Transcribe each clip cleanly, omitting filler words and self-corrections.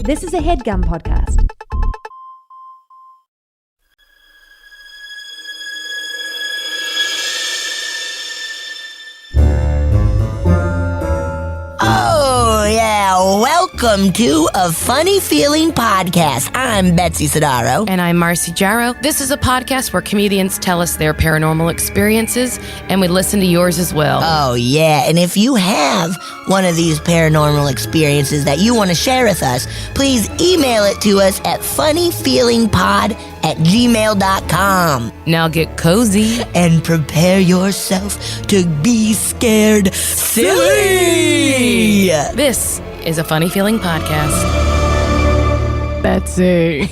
This is a HeadGum podcast. Oh, yeah. Welcome to A Funny Feeling Podcast. I'm Betsy Sidaro. And I'm Marcy Jarrow. This is a podcast where comedians tell us their paranormal experiences, and we listen to yours as well. Oh, yeah. And if you have one of these paranormal experiences that you want to share with us, please email it to us at funnyfeelingpod@gmail.com. Now get cozy. And prepare yourself to be scared silly. This is a Funny Feeling podcast. Betsy.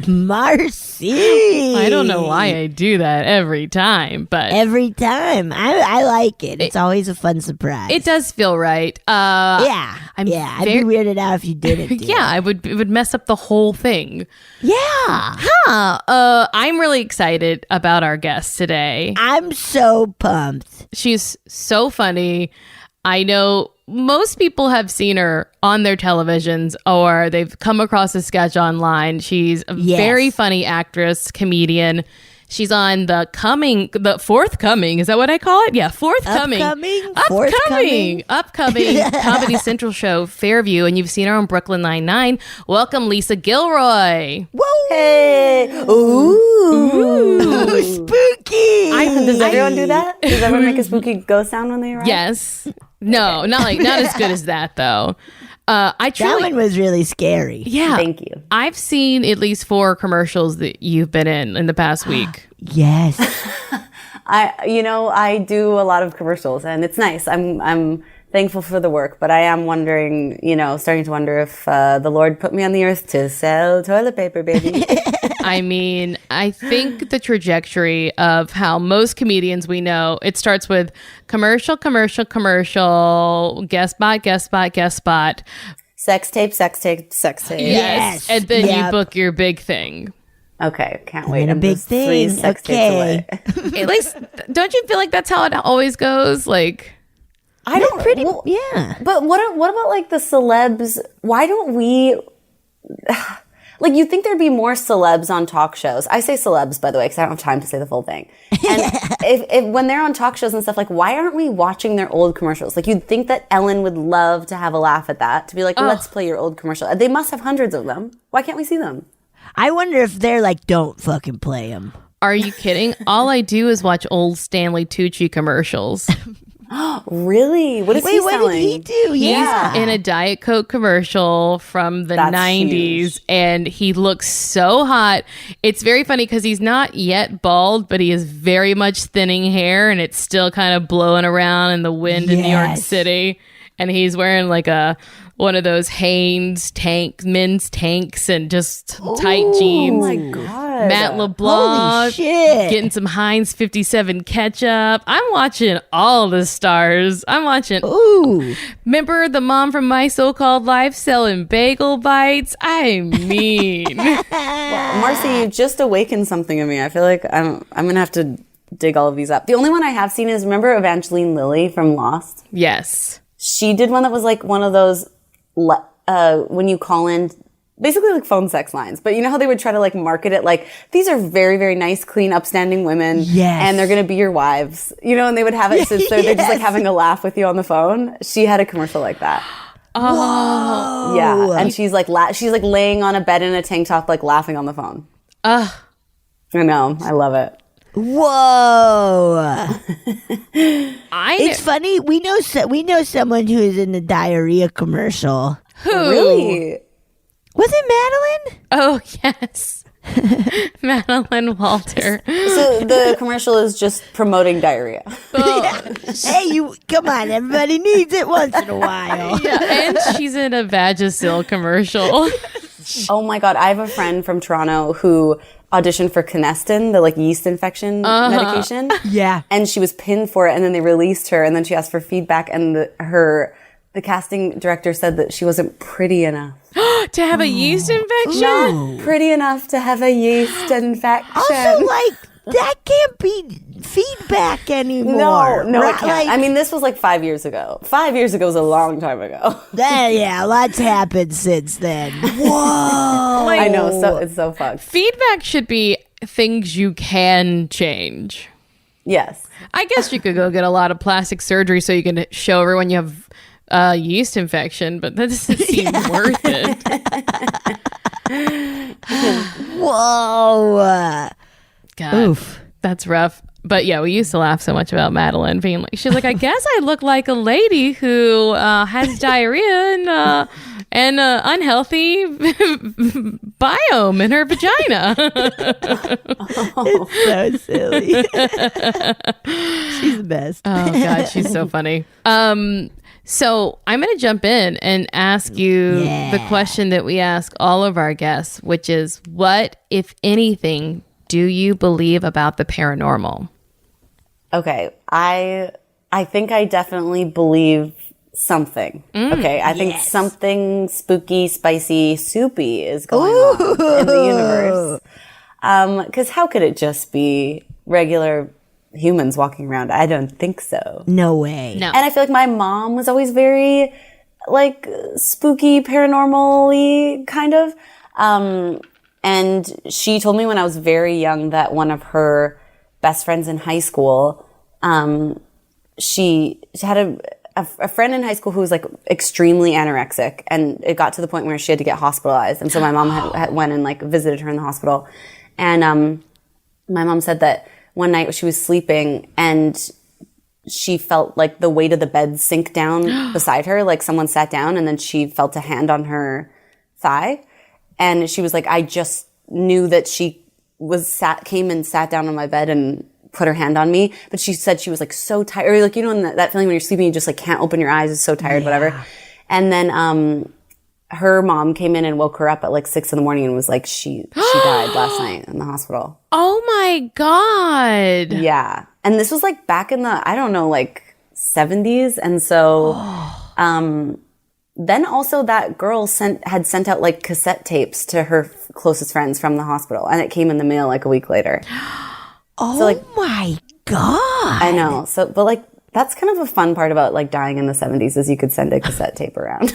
Marcy. I don't know why I do that every time, but Every time. I like it. It's always a fun surprise. it does feel right. Yeah. I'm I'd be weirded out if you didn't. Yeah, it would mess up the whole thing. Yeah. I'm really excited about our guest today. I'm so pumped. She's so funny. I know most people have seen her on their televisions or they've come across a sketch online. She's a very funny actress, comedian. She's on the forthcoming, is that what I call it? Yeah, forthcoming Comedy Central show, Fairview, and you've seen her on Brooklyn Nine-Nine. Welcome, Lisa Gilroy. Whoa. Hey. Ooh. Spooky. Does everyone do that? Does everyone make a spooky ghost sound when they arrive? Yes. No, not as good as that though. That one was really scary. Yeah. Thank you. I've seen at least 4 commercials that you've been in the past week. Yes. I do a lot of commercials and it's nice. I'm thankful for the work, but I am wondering, starting to wonder if the Lord put me on the earth to sell toilet paper, baby. I mean, I think the trajectory of how most comedians we know, it starts with commercial, guest spot. Sex tape. Yes. And then you book your big thing. Okay, can't wait. And a big thing. 3 sex tapes away. At least, don't you feel like that's how it always goes? Like, I don't Yeah. But what about like the celebs? Why don't we? Like, you'd think there'd be more celebs on talk shows. I say celebs, by the way, because I don't have time to say the full thing. And if when they're on talk shows and stuff, like, why aren't we watching their old commercials? Like, you'd think that Ellen would love to have a laugh at that, to be like, let's play your old commercial. They must have hundreds of them. Why can't we see them? I wonder if they're like, don't fucking play them. are you kidding? All I do is watch old Stanley Tucci commercials. Really? What is he selling? What did he do? Yeah. He's in a Diet Coke commercial from the 90s, huge. and he looks so hot. It's very funny because he's not yet bald, but he has very much thinning hair, and it's still kind of blowing around in the wind in New York City. And he's wearing like one of those Hanes men's tanks, and just tight jeans. Oh my God. Matt LeBlanc, Holy shit. getting some Heinz 57 ketchup. I'm watching all the stars. I'm watching. Ooh. Remember the mom from My So-Called Life selling bagel bites? I mean. Marcy, you just awakened something in me. I feel like I'm going to have to dig all of these up. The only one I have seen is, remember Evangeline Lilly from Lost? Yes. She did one that was like one of those, when you call in, basically like phone sex lines. But you know how they would try to like market it like, these are very, very nice, clean, upstanding women. Yes. And they're going to be your wives. You know, and they would have it so they're just like having a laugh with you on the phone. She had a commercial like that. Oh. Yeah. And she's like laying on a bed in a tank top, like laughing on the phone. I know. I love it. Whoa. It's funny. We know someone who is in the diarrhea commercial. Who? Really? Was it Madeline? Oh, yes. Madeline Walter. So the commercial is just promoting diarrhea. Hey, come on. Everybody needs it once in a while. Yeah, and she's in a Vagisil commercial. Oh my God. I have a friend from Toronto who auditioned for Canestin, the like yeast infection medication. Yeah. And she was pinned for it, and then they released her, and then she asked for feedback, and the casting director said that she wasn't pretty enough. To have a yeast infection? Not pretty enough to have a yeast infection. Also, like, that can't be feedback anymore. No, right? it can't. I mean, this was like 5 years ago. 5 years ago was a long time ago. Yeah, lots happened since then. Whoa. I know, so it's so fucked. Feedback should be things you can change. Yes. I guess you could go get a lot of plastic surgery so you can show everyone you have a yeast infection, but that doesn't seem worth it. Whoa. God, Oof. that's rough. But yeah, we used to laugh so much about Madeline being like, she's like, I guess I look like a lady who has diarrhea and unhealthy biome in her vagina. It's so silly. She's the best. Oh God, she's so funny. So I'm going to jump in and ask you the question that we ask all of our guests, which is, what, if anything, do you believe about the paranormal? Okay, I think I definitely believe something. Okay, I think something spooky, spicy, soupy is going on in the universe. Because how could it just be regular humans walking around? I don't think so. No way. No. And I feel like my mom was always very like spooky, paranormal-y kind of. And she told me when I was very young that one of her best friends in high school, she had a friend in high school who was like extremely anorexic, and it got to the point where she had to get hospitalized. And so my mom had went and like visited her in the hospital. And my mom said that one night she was sleeping and she felt like the weight of the bed sink down beside her, like someone sat down, and then she felt a hand on her thigh. And she was like, I just knew that she came and sat down on my bed and put her hand on me. But she said she was like so tired. Or like, you know, that feeling when you're sleeping, you just like can't open your eyes, it's so tired, whatever. And then her mom came in and woke her up at like 6 a.m. and was like, she died last night in the hospital. Oh my God. Yeah. And this was like back in the, I don't know, like 70s. And so then also that girl had sent out like cassette tapes to her closest friends from the hospital, and it came in the mail like a week later. Oh, so, like, my God. I know. So, but like, that's kind of a fun part about like dying in the 70s is you could send a cassette tape around.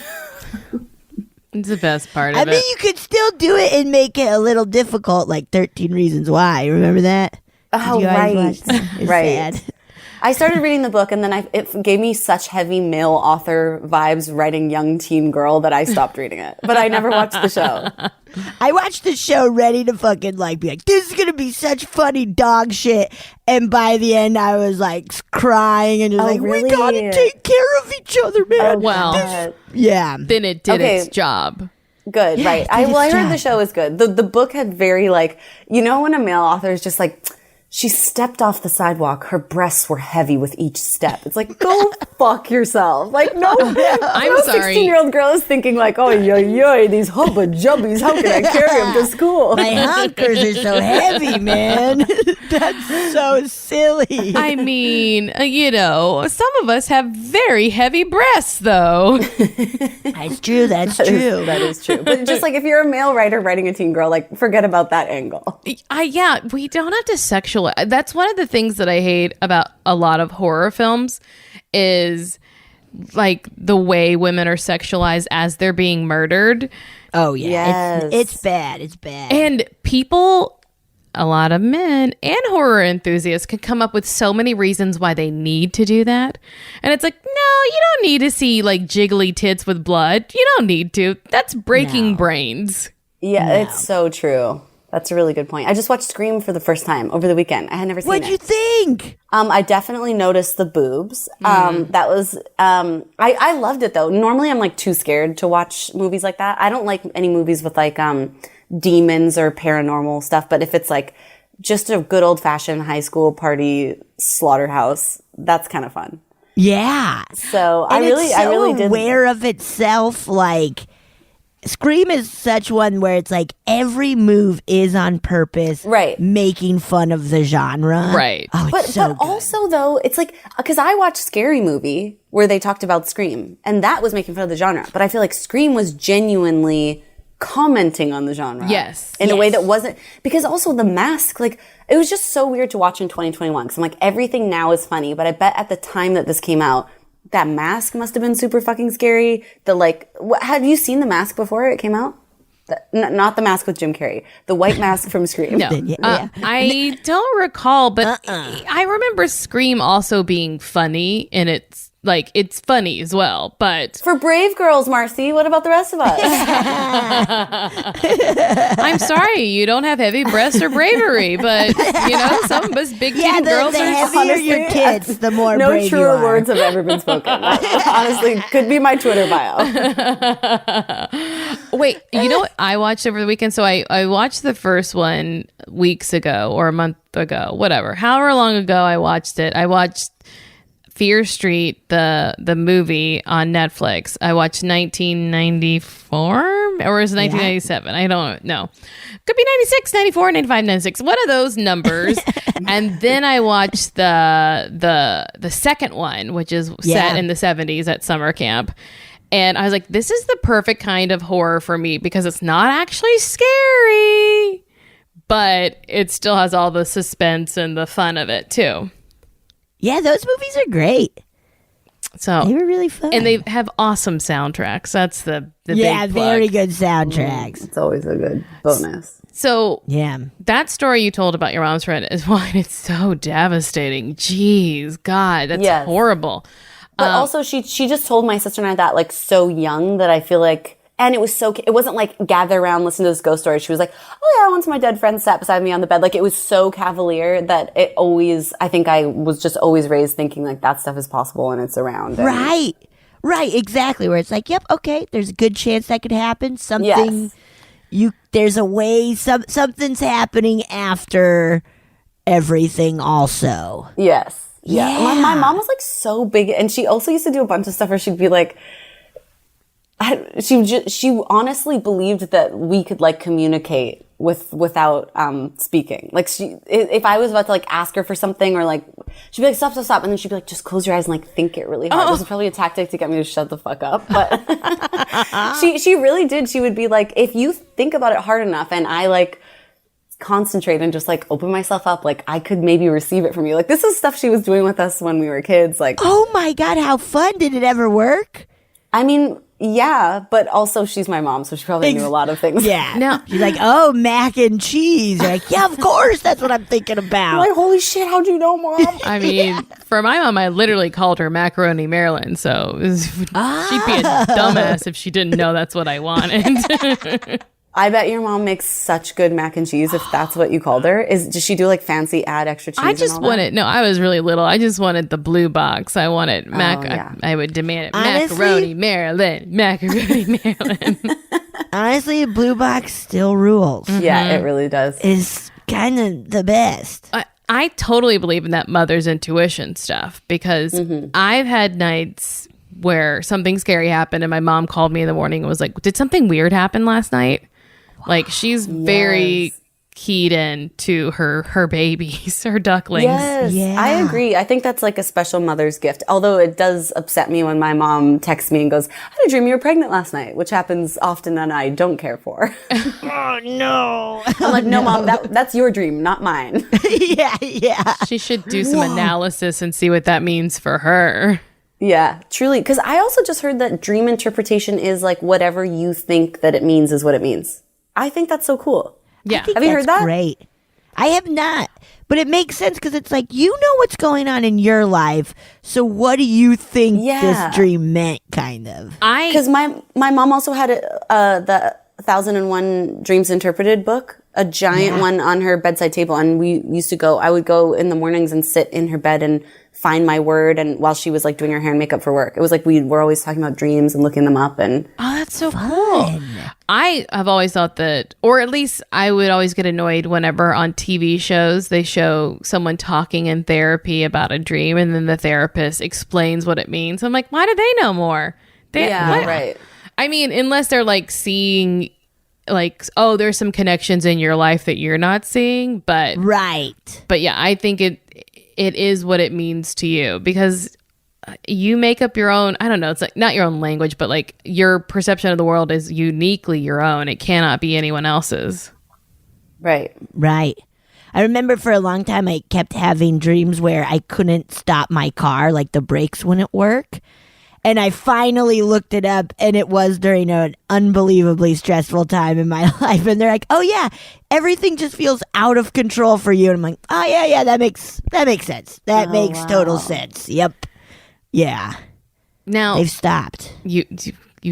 It's the best part of I mean, you could still do it and make it a little difficult, like 13 Reasons Why. Remember that? Oh, Did you always right. watch that? It's Right. sad. I started reading the book, and then it gave me such heavy male author vibes writing young teen girl that I stopped reading it. But I never watched the show. I watched the show ready to fucking like be like, this is gonna be such funny dog shit, and by the end I was like crying and just like, really? we gotta take care of each other, man. Well, Yeah. then it did Okay. its job. Good, right. I heard the show is good. The book had very like, you know when a male author is just like, she stepped off the sidewalk, her breasts were heavy with each step. It's like, go fuck yourself. Like, no, I'm no sorry. 16-year-old girl is thinking like, oh, yo, these hubba jubbies, how can I carry them to school? My hunkers are so heavy, man. That's so silly. I mean, you know, some of us have very heavy breasts, though. That's true. That's true. That is true. But just like if you're a male writer writing a teen girl, like forget about that angle. Yeah, we don't have to sexualize. That's one of the things that I hate about a lot of horror films is like the way women are sexualized as they're being murdered. Oh yeah, Yes. it's bad. It's bad. And people, a lot of men and horror enthusiasts can come up with so many reasons why they need to do that. And it's like, no, you don't need to see like jiggly tits with blood. You don't need to. That's breaking brains. Yeah, it's so true. That's a really good point. I just watched Scream for the first time over the weekend. I had never seen What'd it. you think? I definitely noticed the boobs. That was, I loved it though. Normally I'm like too scared to watch movies like that. I don't like any movies with like, demons or paranormal stuff. But if it's like just a good old fashioned high school party slaughterhouse, that's kind of fun. Yeah. So And I really did. aware of itself. Like Scream is such one where it's like every move is on purpose, Right. Making fun of the genre, Right. Oh, it's But so but good. also though, it's like because I watched Scary Movie where they talked about Scream, and that was making fun of the genre. But I feel like Scream was genuinely commenting on the genre. Yes. In a way that wasn't, because also The Mask, like, it was just so weird to watch in 2021. Cause I'm like, everything now is funny, but I bet at the time that this came out, that mask must have been super fucking scary. Have you seen The Mask before it came out? Not The Mask with Jim Carrey. The white mask from Scream. No. I don't recall, but I remember Scream also being funny, and it's funny as well, but... For brave girls, Marcy, what about the rest of us? I'm sorry, you don't have heavy breasts or bravery, but, some of us big teen girls the are... heavier your tits, the more brave you truer are. words have ever been spoken. Honestly, could be my Twitter bio. Wait, you know what I watched over the weekend? So I watched the first one weeks ago, or a month ago, whatever. However long ago I watched it. I watched Fear Street, the movie on Netflix. I watched 1994, or is it 1997? I don't know. Could be 96, 94, 95, 96. One of those numbers. And then I watched the second one, which is set in the 70s at summer camp. And I was like, this is the perfect kind of horror for me because it's not actually scary, but it still has all the suspense and the fun of it too. Yeah, those movies are great. So they were really fun. And they have awesome soundtracks. That's the big plug. Very good soundtracks. It's always a good bonus. So that story you told about your mom's friend is why it's so devastating. Jeez, God, that's horrible. But also, she just told my sister and I that, like, so young that I feel like, and it wasn't like gather around, listen to this ghost story. She was like, oh yeah, once my dead friend sat beside me on the bed. Like, it was so cavalier that I think I was just always raised thinking like that stuff is possible and it's around. Right, exactly. Where it's like, yep, okay, there's a good chance that could happen. There's a way, something's happening after everything also. Yes. Yeah. My mom was like so big, and she also used to do a bunch of stuff where she'd be like, she honestly believed that we could like communicate without speaking. Like if I was about to like ask her for something, or like she'd be like stop, and then she'd be like just close your eyes and like think it really hard. This is probably a tactic to get me to shut the fuck up, but she really did. She would be like, if you think about it hard enough, and I like concentrate and just like open myself up, like I could maybe receive it from you. Like this is stuff she was doing with us when we were kids. Like, oh my God, how fun. Did it ever work? I mean, yeah, but also she's my mom, so she probably knew a lot of things. Yeah. No. She's like, oh, mac and cheese. You're like, yeah, of course, that's what I'm thinking about. I'm like, holy shit, how'd you know, Mom? I mean, for my mom, I literally called her Macaroni Marilyn, so she'd be a dumbass if she didn't know that's what I wanted. I bet your mom makes such good mac and cheese if that's what you called her. Does she do like fancy add extra cheese? I just wanted, I was really little. I just wanted the blue box. I wanted I would demand it. Honestly, Macaroni Maryland. Honestly, a blue box still rules. Yeah, it really does. It's kind of the best. I totally believe in that mother's intuition stuff because I've had nights where something scary happened and my mom called me in the morning and was like, did something weird happen last night? Like she's very keyed in to her babies, her ducklings. Yes, yeah. I agree. I think that's like a special mother's gift. Although it does upset me when my mom texts me and goes, I had a dream you were pregnant last night, which happens often and I don't care for. Oh no. I'm like, no, Mom, that's your dream, not mine. Yeah. She should do some analysis and see what that means for her. Yeah, truly. Because I also just heard that dream interpretation is like whatever you think that it means is what it means. I think that's so cool. Yeah. Have you heard that? Great. I have not. But it makes sense because it's like, you know what's going on in your life. So what do you think this dream meant, kind of? Because my mom also had the 1001 Dreams Interpreted book, a giant one on her bedside table. And I would go in the mornings and sit in her bed and find my word, and while she was like doing her hair and makeup for work. It was like we were always talking about dreams and looking them up. And oh, that's so cool. I have always thought that, or at least I would always get annoyed whenever on TV shows they show someone talking in therapy about a dream and then the therapist explains what it means. I'm like, why do they know more? Right. I mean, unless they're like seeing like, oh, there's some connections in your life that you're not seeing, but right. But yeah, I think it is what it means to you, because you make up your own, I don't know, it's like not your own language, but like your perception of the world is uniquely your own. It cannot be anyone else's. Right. Right. I remember for a long time I kept having dreams where I couldn't stop my car, like the brakes wouldn't work. And I finally looked it up, and it was during an unbelievably stressful time in my life. And they're like, "Oh yeah, everything just feels out of control for you." And I'm like, "Oh yeah, that makes sense. That makes total sense. Yep, yeah." Now They've stopped. You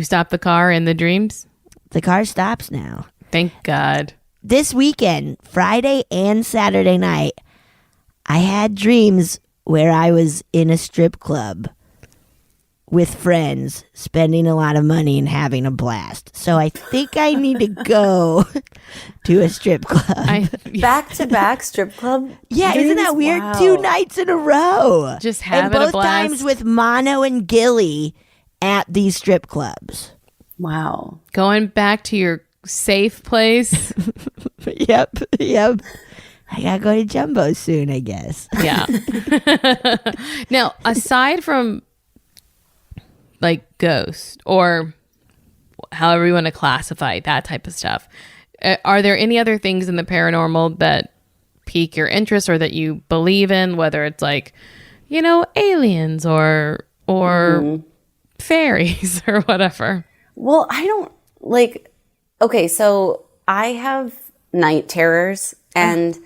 stopped the car in the dreams? The car stops now. Thank God. This weekend, Friday and Saturday night, I had dreams where I was in a strip club with friends, spending a lot of money and having a blast. So I think I need to go to a strip club. Back-to-back strip club? Yeah, dreams? isn't that weird? Wow. 2 nights in a row. Just having and a both blast. times with Mono and Gilly at these strip clubs. Wow. Going back to your safe place. Yep. I gotta go to Jumbo soon, I guess. Yeah. Now, aside from like ghost or however you want to classify that type of stuff, are there any other things in the paranormal that pique your interest or that you believe in, whether it's like, you know, aliens or fairies or whatever? Well, I don't like. Okay, so I have night terrors, and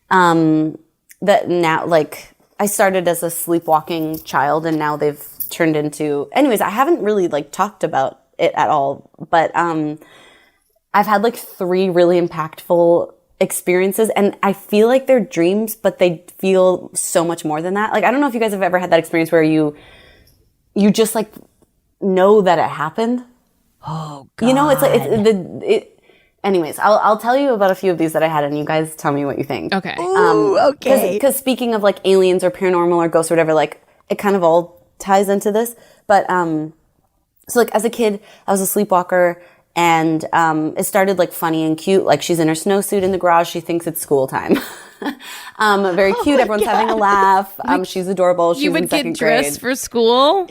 that now, like, I started as a sleepwalking child, and now they've turned into. Anyways, I haven't really like talked about it at all, but I've had like 3 really impactful experiences, and I feel like they're dreams, but they feel so much more than that. Like, I don't know if you guys have ever had that experience where you just like know that it happened. Oh, God. You know, it's like anyways, I'll tell you about a few of these that I had, and you guys tell me what you think. Okay. Ooh, okay. Because speaking of like aliens or paranormal or ghosts or whatever, like it kind of all ties into this. But so like as a kid, I was a sleepwalker, and it started like funny and cute. Like she's in her snowsuit in the garage. She thinks it's school time. Very cute. Everyone's having a laugh. She's adorable. She's You would in second get dressed grade. for school?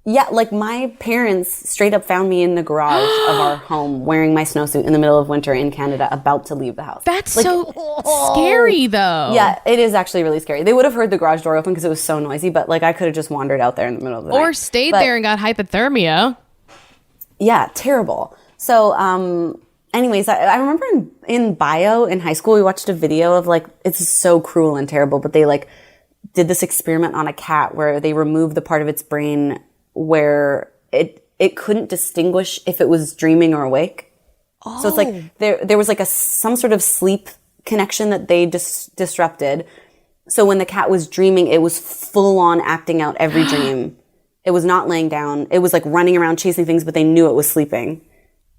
Yeah, like my parents straight up found me in the garage of our home wearing my snowsuit in the middle of winter in Canada, about to leave the house. That's like, so scary, though. Yeah, it is actually really scary. They would have heard the garage door open because it was so noisy, but like I could have just wandered out there in the middle of the night. Or stayed there and got hypothermia. Yeah, terrible. So, anyways, I remember in bio in high school, we watched a video of like, it's so cruel and terrible, but they like did this experiment on a cat where they removed the part of its brain where it couldn't distinguish if it was dreaming or awake. Oh. So it's like there was like some sort of sleep connection that they disrupted. So when the cat was dreaming, it was full on acting out every dream. It was not laying down. It was like running around chasing things, but they knew it was sleeping.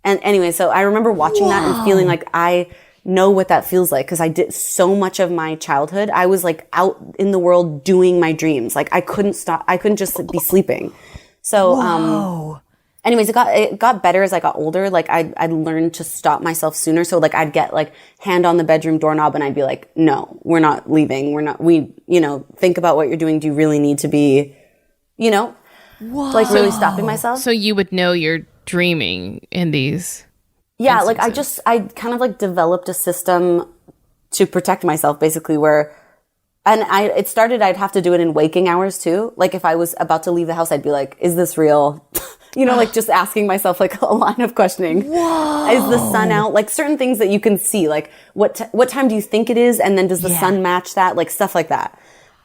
And anyway, so I remember watching that and feeling like I know what that feels like, because I did so much of my childhood. I was like out in the world doing my dreams. Like I couldn't stop. I couldn't just be sleeping. So, anyways, it got better as I got older. Like I'd learned to stop myself sooner. So like I'd get like hand on the bedroom doorknob and I'd be like, no, we're not leaving. Think about what you're doing. Do you really need to be, like really stopping myself? So you would know you're dreaming in these. Yeah. instances. Like I kind of like developed a system to protect myself, basically, where, and it started, I'd have to do it in waking hours too. Like if I was about to leave the house, I'd be like, is this real? Like just asking myself like a line of questioning. Whoa. Is the sun out? Like certain things that you can see, like what time do you think it is? And then does the sun match that? Like stuff like that.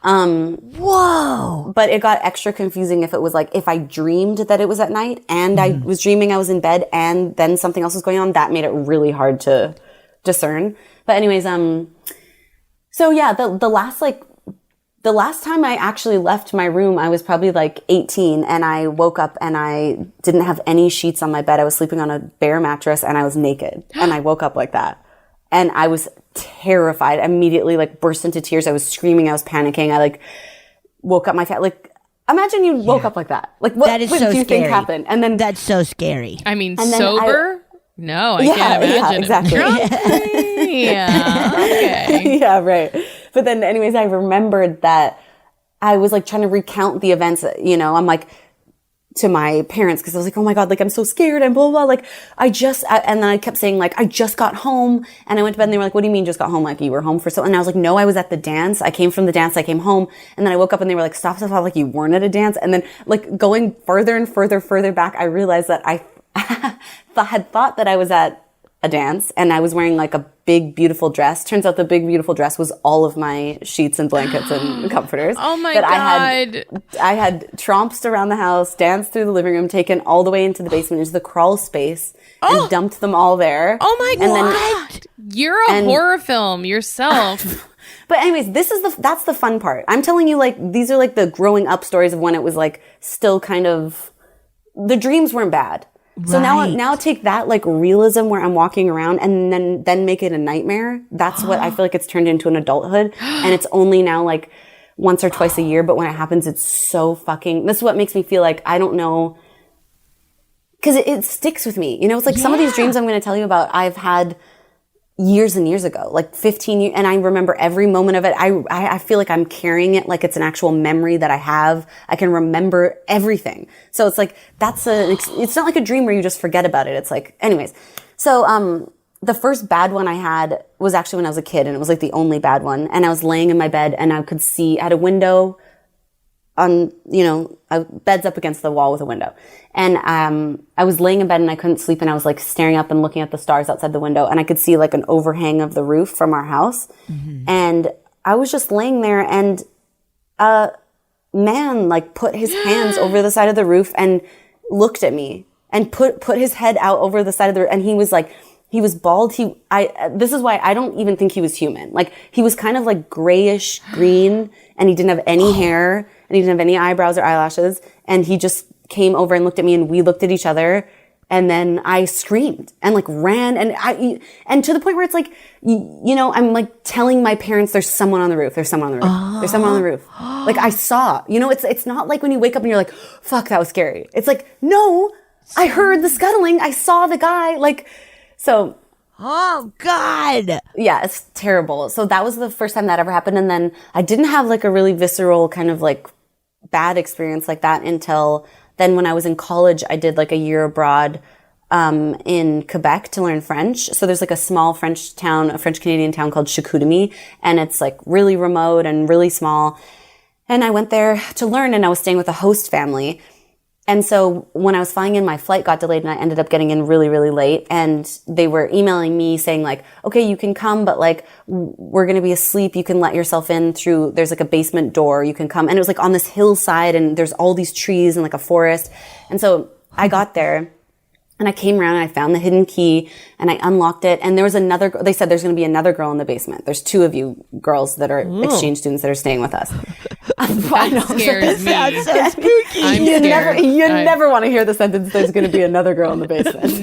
Whoa. But it got extra confusing if it was like, if I dreamed that it was at night and I was dreaming I was in bed and then something else was going on, that made it really hard to discern. But anyways, so yeah, the last time I actually left my room, I was probably like 18, and I woke up and I didn't have any sheets on my bed. I was sleeping on a bare mattress and I was naked. And I woke up like that. And I was terrified. Immediately like burst into tears. I was screaming. I was panicking. I like woke up my family. Like, imagine you woke up like that. Like what, that is what so do you scary. think happened? And then that's so scary. I mean, and sober? No, I can't imagine. Yeah, exactly. Yeah, okay. Yeah, right. But then anyways, I remembered that I was like trying to recount the events, you know, I'm like, to my parents, because I was like, oh my God, like I'm so scared and blah, blah, blah. Like and then I kept saying like, I just got home, and I went to bed and they were like, what do you mean just got home? Like you were home for so, and I was like, no, I was at the dance. I came from the dance. I came home, and then I woke up and they were like, stop, like you weren't at a dance. And then like going further and further back, I realized that I had thought that I was at a dance and I was wearing like a big, beautiful dress. Turns out the big, beautiful dress was all of my sheets and blankets and comforters. Oh my God. I had tromped around the house, danced through the living room, taken all the way into the basement, into the crawl space, and dumped them all there. Oh my God. You're a horror film yourself. But anyways, that's the fun part. I'm telling you, like, these are like the growing up stories of when it was like still kind of, the dreams weren't bad. So now take that like realism where I'm walking around and then make it a nightmare. That's what I feel like it's turned into in adulthood. And it's only now like once or twice a year. But when it happens, it's so fucking, this is what makes me feel like, I don't know. Cause it sticks with me. You know, it's like some of these dreams I'm going to tell you about, I've had years and years ago, like 15 years, and I remember every moment of it. I feel like I'm carrying it like it's an actual memory that I have. I can remember everything. So it's like, it's not like a dream where you just forget about it. It's like, anyways. So, the first bad one I had was actually when I was a kid, and it was like the only bad one. And I was laying in my bed and I could see, I had a window on, you know, a bed's up against the wall with a window. And I was laying in bed and I couldn't sleep, and I was like staring up and looking at the stars outside the window, and I could see like an overhang of the roof from our house. Mm-hmm. And I was just laying there, and a man like put his hands over the side of the roof and looked at me and put his head out over the side of the roof, and he was like, he was bald. This is why I don't even think he was human. Like he was kind of like grayish green, and he didn't have any hair, and he didn't have any eyebrows or eyelashes. And he just came over and looked at me, and we looked at each other. And then I screamed and like ran, and to the point where it's like, you know, I'm like telling my parents, there's someone on the roof. There's someone on the roof. There's someone on the roof. Like I saw, you know, it's not like when you wake up and you're like, fuck, that was scary. It's like, no, I heard the scuttling. I saw the guy. Like, so. Oh God. Yeah, it's terrible. So that was the first time that ever happened. And then I didn't have like a really visceral kind of like bad experience like that until then. When I was in college, I did like a year abroad in Quebec to learn French. So there's like a small French town, a French Canadian town called Chicoutimi, and it's like really remote and really small. And I went there to learn, and I was staying with a host family. And so when I was flying in, my flight got delayed, and I ended up getting in really, really late. And they were emailing me saying like, okay, you can come, but like, we're going to be asleep. You can let yourself in through, there's like a basement door. You can come. And it was like on this hillside, and there's all these trees and like a forest. And so I got there, and I came around, and I found the hidden key, and I unlocked it. And there was they said there's going to be another girl in the basement. There's 2 of you girls that are exchange students that are staying with us. That scares me. Sounds so spooky. I'm You scared. never want to hear the sentence, there's going to be another girl in the basement.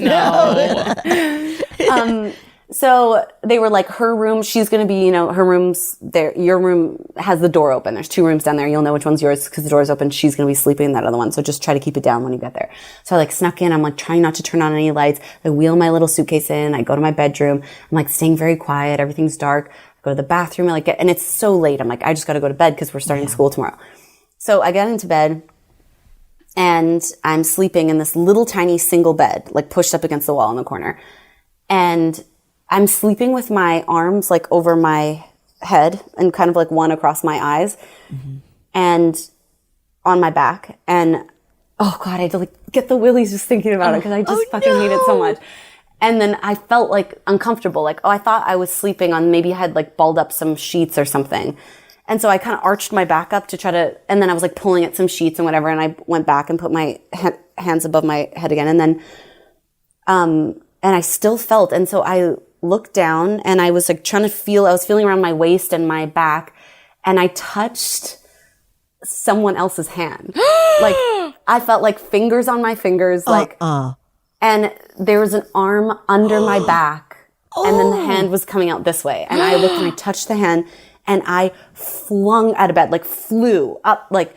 No. So they were like, her room, she's going to be, you know, her room's there. Your room has the door open. There's 2 rooms down there. You'll know which one's yours because the door's open. She's going to be sleeping in that other one. So just try to keep it down when you get there. So I like snuck in. I'm like trying not to turn on any lights. I wheel my little suitcase in. I go to my bedroom. I'm like staying very quiet. Everything's dark. I go to the bathroom. And it's so late. I'm like, I just got to go to bed because we're starting school tomorrow. So I get into bed, and I'm sleeping in this little tiny single bed, like pushed up against the wall in the corner. And I'm sleeping with my arms like over my head and kind of like one across my eyes and on my back. And oh God, I had to like get the willies just thinking about it because I just fucking hate it so much. And then I felt like uncomfortable. Like, I thought I was sleeping on, maybe I had like balled up some sheets or something. And so I kind of arched my back up to try to, and then I was like pulling at some sheets and whatever. And I went back and put my hands above my head again. And then, and I still felt, and so I looked down, and I was like trying to feel, I was feeling around my waist and my back, and I touched someone else's hand. Like, I felt like fingers on my fingers, like, and there was an arm under my back, and then the hand was coming out this way. And I looked, and I touched the hand, and I flung out of bed, like flew up, like,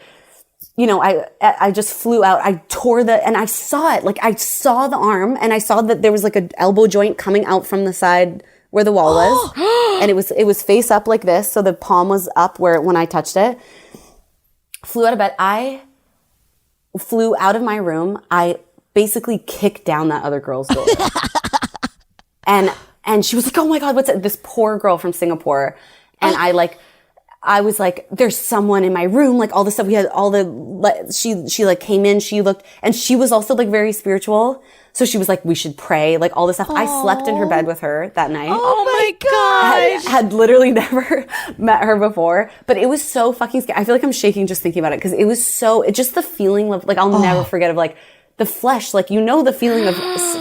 you know, I just flew out. I tore and I saw it. Like, I saw the arm, and I saw that there was like an elbow joint coming out from the side where the wall was. And it was face up like this. So the palm was up when I touched it. flew out of bed. I flew out of my room. I basically kicked down that other girl's door. And she was like, oh my God, what's that? This poor girl from Singapore. And I was like, there's someone in my room, like all the stuff we had, she like came in, she looked, and she was also like very spiritual. So she was like, we should pray, like all this stuff. I slept in her bed with her that night. Oh my gosh. I had literally never met her before, but it was so fucking scary. I feel like I'm shaking just thinking about it because it was just the feeling of like, I'll never forget of like the flesh, like, the feeling of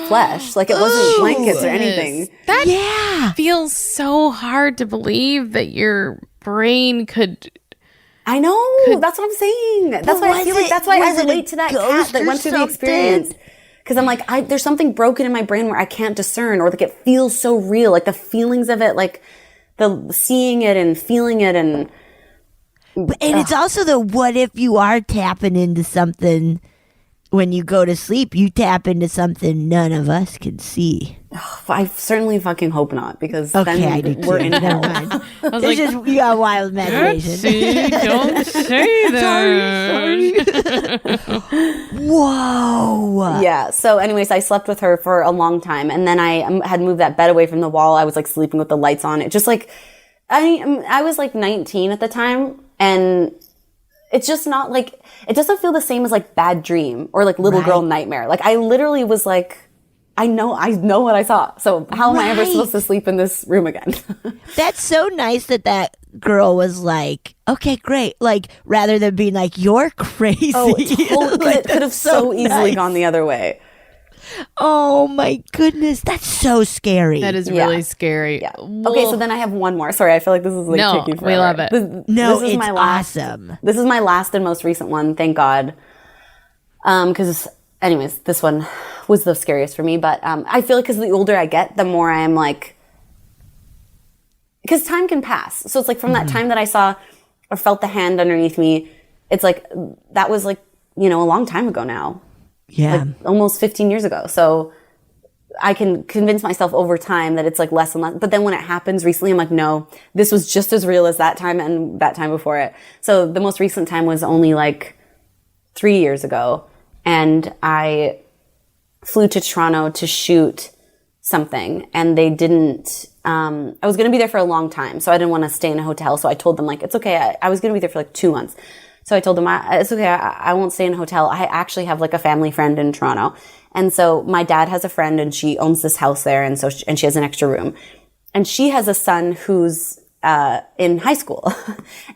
flesh, like it wasn't blankets or anything. That feels so hard to believe that your brain could. I know. That's what I'm saying. That's why I feel like that's why I relate to that cat that went through the experience. Because I'm like, there's something broken in my brain where I can't discern, or like it feels so real, like the feelings of it, like the seeing it and feeling it, and it's also the what if you are tapping into something when you go to sleep, you tap into something none of us can see. I certainly fucking hope not, because okay, then I do we're too. in Never hell. mind. It's just you got wild imagination. Don't say that. Sorry. Whoa. Yeah. So anyways, I slept with her for a long time, and then I had moved that bed away from the wall. I was like sleeping with the lights on. It just like, I was like 19 at the time, and it's just not like, it doesn't feel the same as like bad dream or like little girl nightmare. Like I literally was like, I know what I saw. So how am I ever supposed to sleep in this room again? That's so nice that girl was like, okay, great. Like, rather than being like, you're crazy. Oh, totally. It could have so easily gone the other way. Oh my goodness. That's so scary. That is really scary. Yeah. Okay, so then I have one more. Sorry, I feel like this is like taking forever. We love it. This is it's my last, awesome. This is my last and most recent one, thank God. Because anyways, this one was the scariest for me. But I feel like because the older I get, the more I am like, because time can pass. So it's like from that time that I saw or felt the hand underneath me, it's like that was like, a long time ago now. Yeah. Like almost 15 years ago. So I can convince myself over time that it's like less and less. But then when it happens recently, I'm like, no, this was just as real as that time and that time before it. So the most recent time was only like 3 years ago. And I flew to Toronto to shoot something, and they didn't, I was going to be there for a long time. So I didn't want to stay in a hotel. So I told them like, it's okay. I was going to be there for like 2 months. So I told them, it's okay, I won't stay in a hotel. I actually have like a family friend in Toronto. And so my dad has a friend, and she owns this house there. And so, and she has an extra room. And she has a son who's, in high school.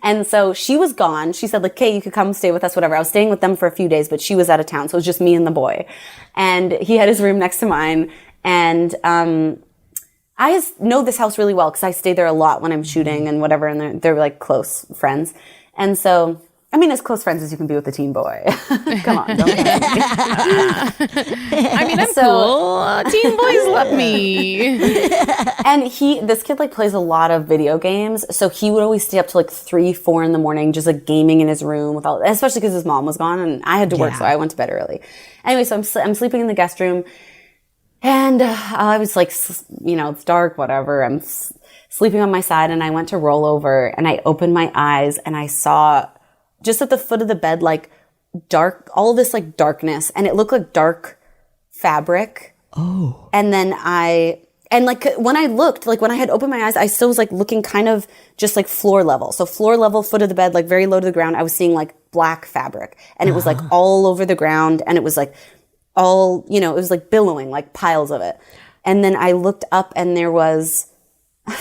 And so she was gone. She said like, okay, you could come stay with us, whatever. I was staying with them for a few days, but she was out of town. So it was just me and the boy. And he had his room next to mine. And, I know this house really well because I stay there a lot when I'm shooting and whatever. And they're like close friends. And so, I mean, as close friends as you can be with a teen boy. Come on, don't I mean, I'm cool. Teen boys love me. And this kid like plays a lot of video games. So he would always stay up to like 3, 4 in the morning, just like gaming in his room especially because his mom was gone and I had to work. So I went to bed early. Anyway, so I'm sleeping in the guest room, and I was like, it's dark, whatever. I'm sleeping on my side, and I went to roll over, and I opened my eyes, and I saw just at the foot of the bed, like dark, all this like darkness, and it looked like dark fabric. Oh. And then like when I looked, like when I had opened my eyes, I still was like looking kind of just like floor level. So floor level, foot of the bed, like very low to the ground. I was seeing like black fabric, and it was like all over the ground, and it was like all, it was like billowing, like piles of it. And then I looked up, and there was,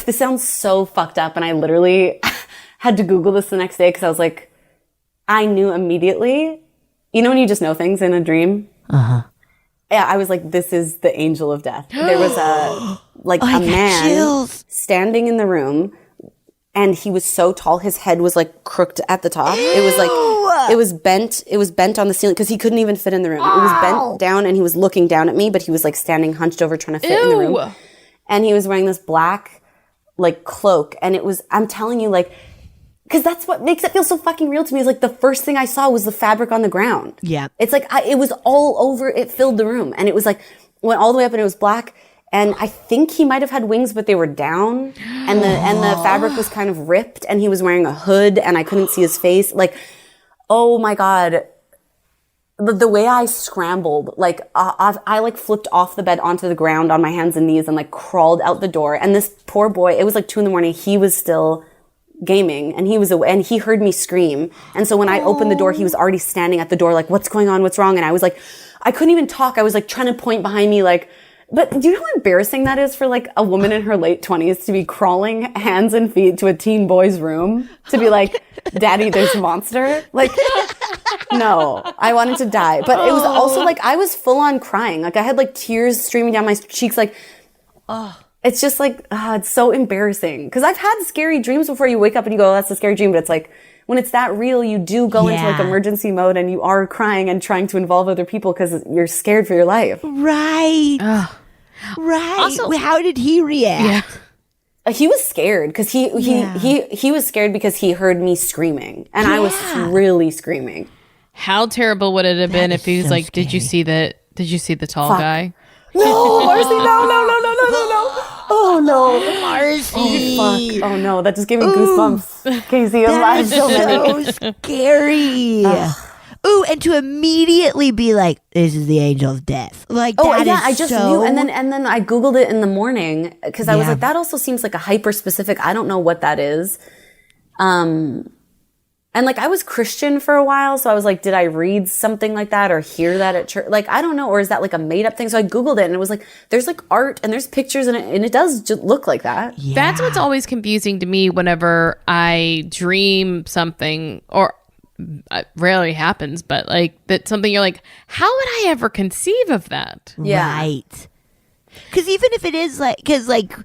this sounds so fucked up, and I literally had to Google this the next day because I was like, I knew immediately, when you just know things in a dream? Uh-huh. Yeah, I was like, this is the angel of death. There was a man standing in the room, and he was so tall, his head was like crooked at the top. It was like, it was bent on the ceiling because he couldn't even fit in the room. It was bent down, and he was looking down at me, but he was like standing hunched over trying to fit in the room. And he was wearing this black like cloak, and I'm telling you, like, because that's what makes it feel so fucking real to me is like the first thing I saw was the fabric on the ground. Yeah. It's like, it was all over, it filled the room. And it was like, went all the way up, and it was black. And I think he might have had wings, but they were down. And the fabric was kind of ripped, and he was wearing a hood, and I couldn't see his face. Like, Oh my God. The way I scrambled, like, I like flipped off the bed onto the ground on my hands and knees and like crawled out the door. And this poor boy, it was like 2 a.m. He was still gaming and he was away and he heard me scream. And so when I opened the door, he was already standing at the door, like, what's going on? What's wrong? And I was like, I couldn't even talk. I was like trying to point behind me, like, but do you know how embarrassing that is for like a woman in her late 20s to be crawling hands and feet to a teen boy's room to be like, Daddy, there's a monster? Like, no, I wanted to die. But it was also like, I was full on crying. Like I had like tears streaming down my cheeks. Like, it's just like, it's so embarrassing. Cause I've had scary dreams before. You wake up and you go, oh, that's a scary dream. But it's like, when it's that real, you do go into like emergency mode and you are crying and trying to involve other people because you're scared for your life. Right. Right. Also, how did he react? Yeah. He was scared because he was scared because he heard me screaming and I was really screaming. How terrible would it have been if he was like, scary. Did you see the tall guy? No, Marcy, no. Oh no, Marcy. Oh, fuck. Oh no, that just gave me goosebumps. Casey, that is so scary. Ooh, and to immediately be like, this is the angel of death. Like, that is I just knew. And then I Googled it in the morning because I was like, that also seems like a hyper specific. I don't know what that is. And like I was Christian for a while, so I was like, did I read something like that or hear that at church? Like, I don't know, or is that like a made up thing? So I Googled it and it was like, there's like art and there's pictures in it and it does just look like that. Yeah. That's what's always confusing to me whenever I dream something, or it rarely happens, but like that something you're like, how would I ever conceive of that? Yeah. Right. Because even if it is like, because like,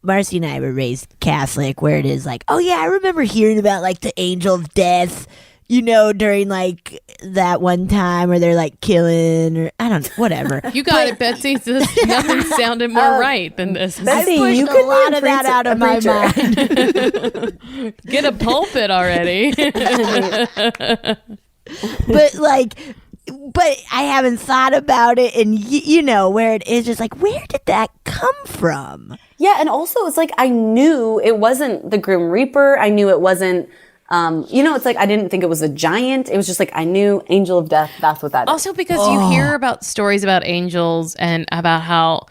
Marcy and I were raised Catholic, where it is like, oh yeah, I remember hearing about like the angel of death, you know, during like that one time where they're like killing or I don't know, whatever. You got it, Betsy. Nothing sounded more right than this. Betsy, you could a lot of that out of my mind. Get a pulpit already. But I haven't thought about it, and you know where it is just like, where did that come from? Yeah, and also it's like I knew it wasn't the Grim Reaper. I knew it wasn't, it's like I didn't think it was a giant. It was just like I knew angel of death. That's what that is. Also because you hear about stories about angels and about how,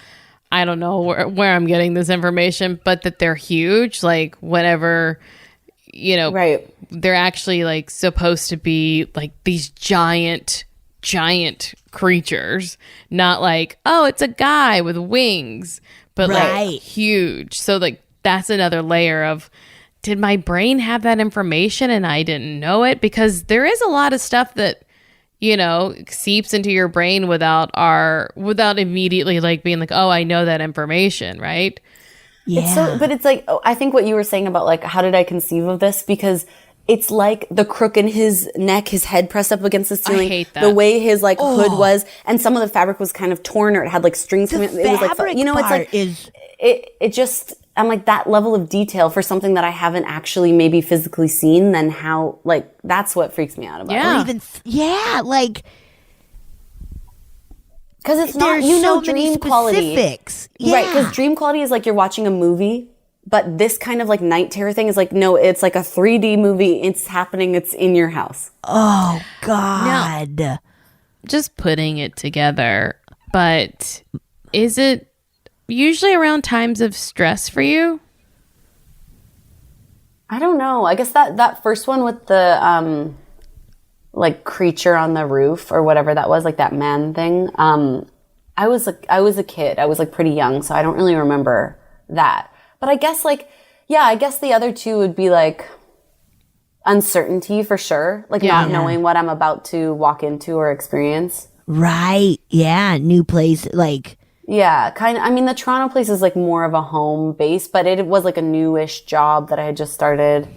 I don't know where I'm getting this information, but that they're huge. Like whenever, right. They're actually like supposed to be like these giant creatures, not like, oh, it's a guy with wings, but like huge. So like that's another layer of, did my brain have that information and I didn't know it? Because there is a lot of stuff that, seeps into your brain without immediately like being like, oh, I know that information, right? Yeah. But it's like, I think what you were saying about like, how did I conceive of this? Because it's like the crook in his neck, his head pressed up against the ceiling. I hate that. The way his like hood was, and some of the fabric was kind of torn or it had like strings coming. It was like, it's like it just. I'm like, that level of detail for something that I haven't actually maybe physically seen. Then how like that's what freaks me out about it. Yeah. Like. Because it's not, so dream quality. Yeah. Right, because dream quality is like you're watching a movie, but this kind of like night terror thing is like, no, it's like a 3D movie. It's happening. It's in your house. Oh, God. Now, just putting it together, but is it usually around times of stress for you? I don't know. I guess that first one with the, like creature on the roof or whatever that was, like that man thing. I was a kid. I was like pretty young, so I don't really remember that. But I guess like, I guess the other two would be like uncertainty for sure. Like not knowing what I'm about to walk into or experience. Right. Yeah. New place. Like. Yeah. Kind of. I mean, the Toronto place is like more of a home base, but it was like a newish job that I had just started.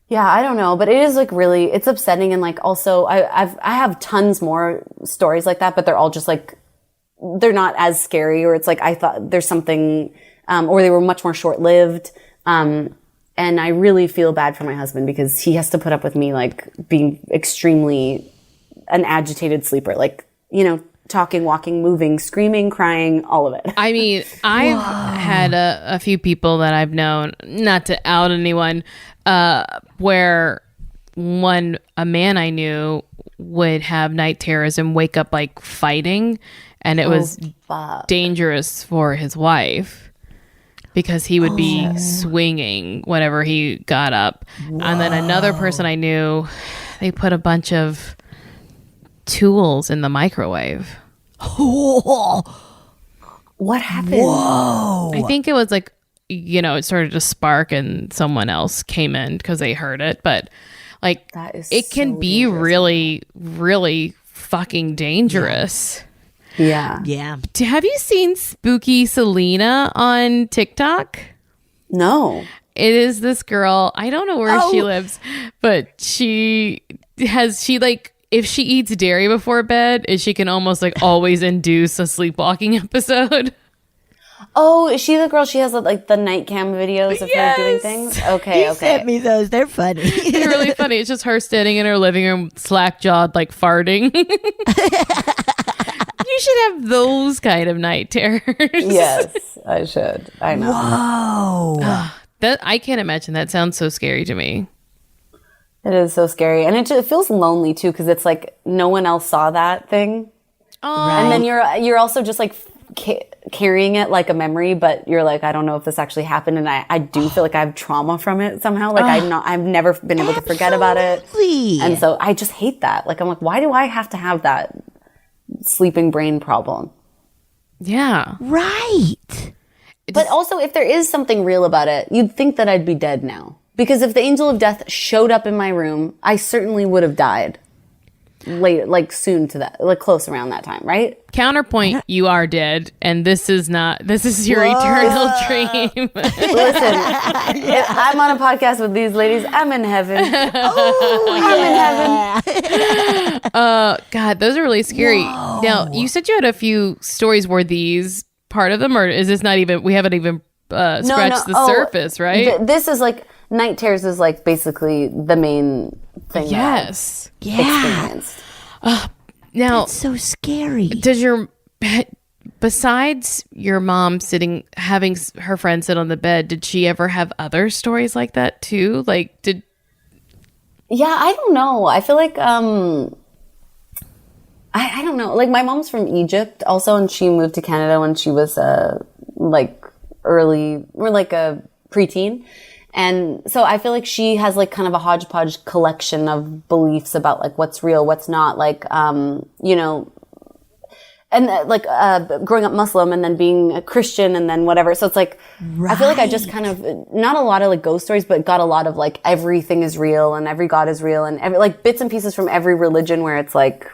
Yeah, I don't know, but it is like really, it's upsetting. And like also I have tons more stories like that, but they're all just like, they're not as scary, or it's like, I thought there's something, or they were much more short lived. And I really feel bad for my husband because he has to put up with me like being extremely an agitated sleeper, like, talking, walking, moving, screaming, crying, all of it. I mean, I've had a few people that I've known, not to out anyone, where a man I knew would have night terrors and wake up like fighting, and it was dangerous for his wife because he would be swinging whenever he got up. Whoa. And then another person I knew, they put a bunch of tools in the microwave. What happened? Whoa. I think it was like, it started to spark and someone else came in because they heard it. But like, it can be dangerous. Really, really fucking dangerous. Yeah. Have you seen Spooky Selena on TikTok? No. It is this girl. I don't know where she lives, but if she eats dairy before bed, she can almost like always induce a sleepwalking episode. Oh, is she the girl? She has like the night cam videos of her doing things? Okay. You sent me those. They're funny. They're really funny. It's just her standing in her living room, slack-jawed, like farting. You should have those kind of night terrors. Yes, I should. I know. Whoa. I can't imagine. That sounds so scary to me. It is so scary. And it feels lonely, too, because it's like no one else saw that thing. Oh. And then you're also just like carrying it like a memory, but you're like, I don't know if this actually happened. And I do feel like I have trauma from it somehow. Like I've never been able to forget about it. And so I just hate that. Like, I'm like, why do I have to have that sleeping brain problem? Yeah. Right. But also, if there is something real about it, you'd think that I'd be dead now. Because if the angel of death showed up in my room, I certainly would have died late, like soon to that, like close around that time, right? Counterpoint, you are dead, and this is your eternal dream. Listen, I'm on a podcast with these ladies. I'm in heaven. I'm in heaven. God, those are really scary. Whoa. Now, you said you had a few stories. Were these part of them, or is this not even, we haven't even scratched the surface, right? This is like, night terrors is like basically the main thing. Yes. Experienced. Now, that's so scary. Does besides your mom having her friend sit on the bed, did she ever have other stories like that too? Yeah, I don't know. I feel like, I don't know. Like, my mom's from Egypt also, and she moved to Canada when she was early, or like a preteen. And so I feel like she has like kind of a hodgepodge collection of beliefs about like what's real, what's not, like, and growing up Muslim and then being a Christian and then whatever. So it's like, right. I feel like I just kind of, not a lot of like ghost stories, but got a lot of like everything is real and every God is real and like bits and pieces from every religion where it's like,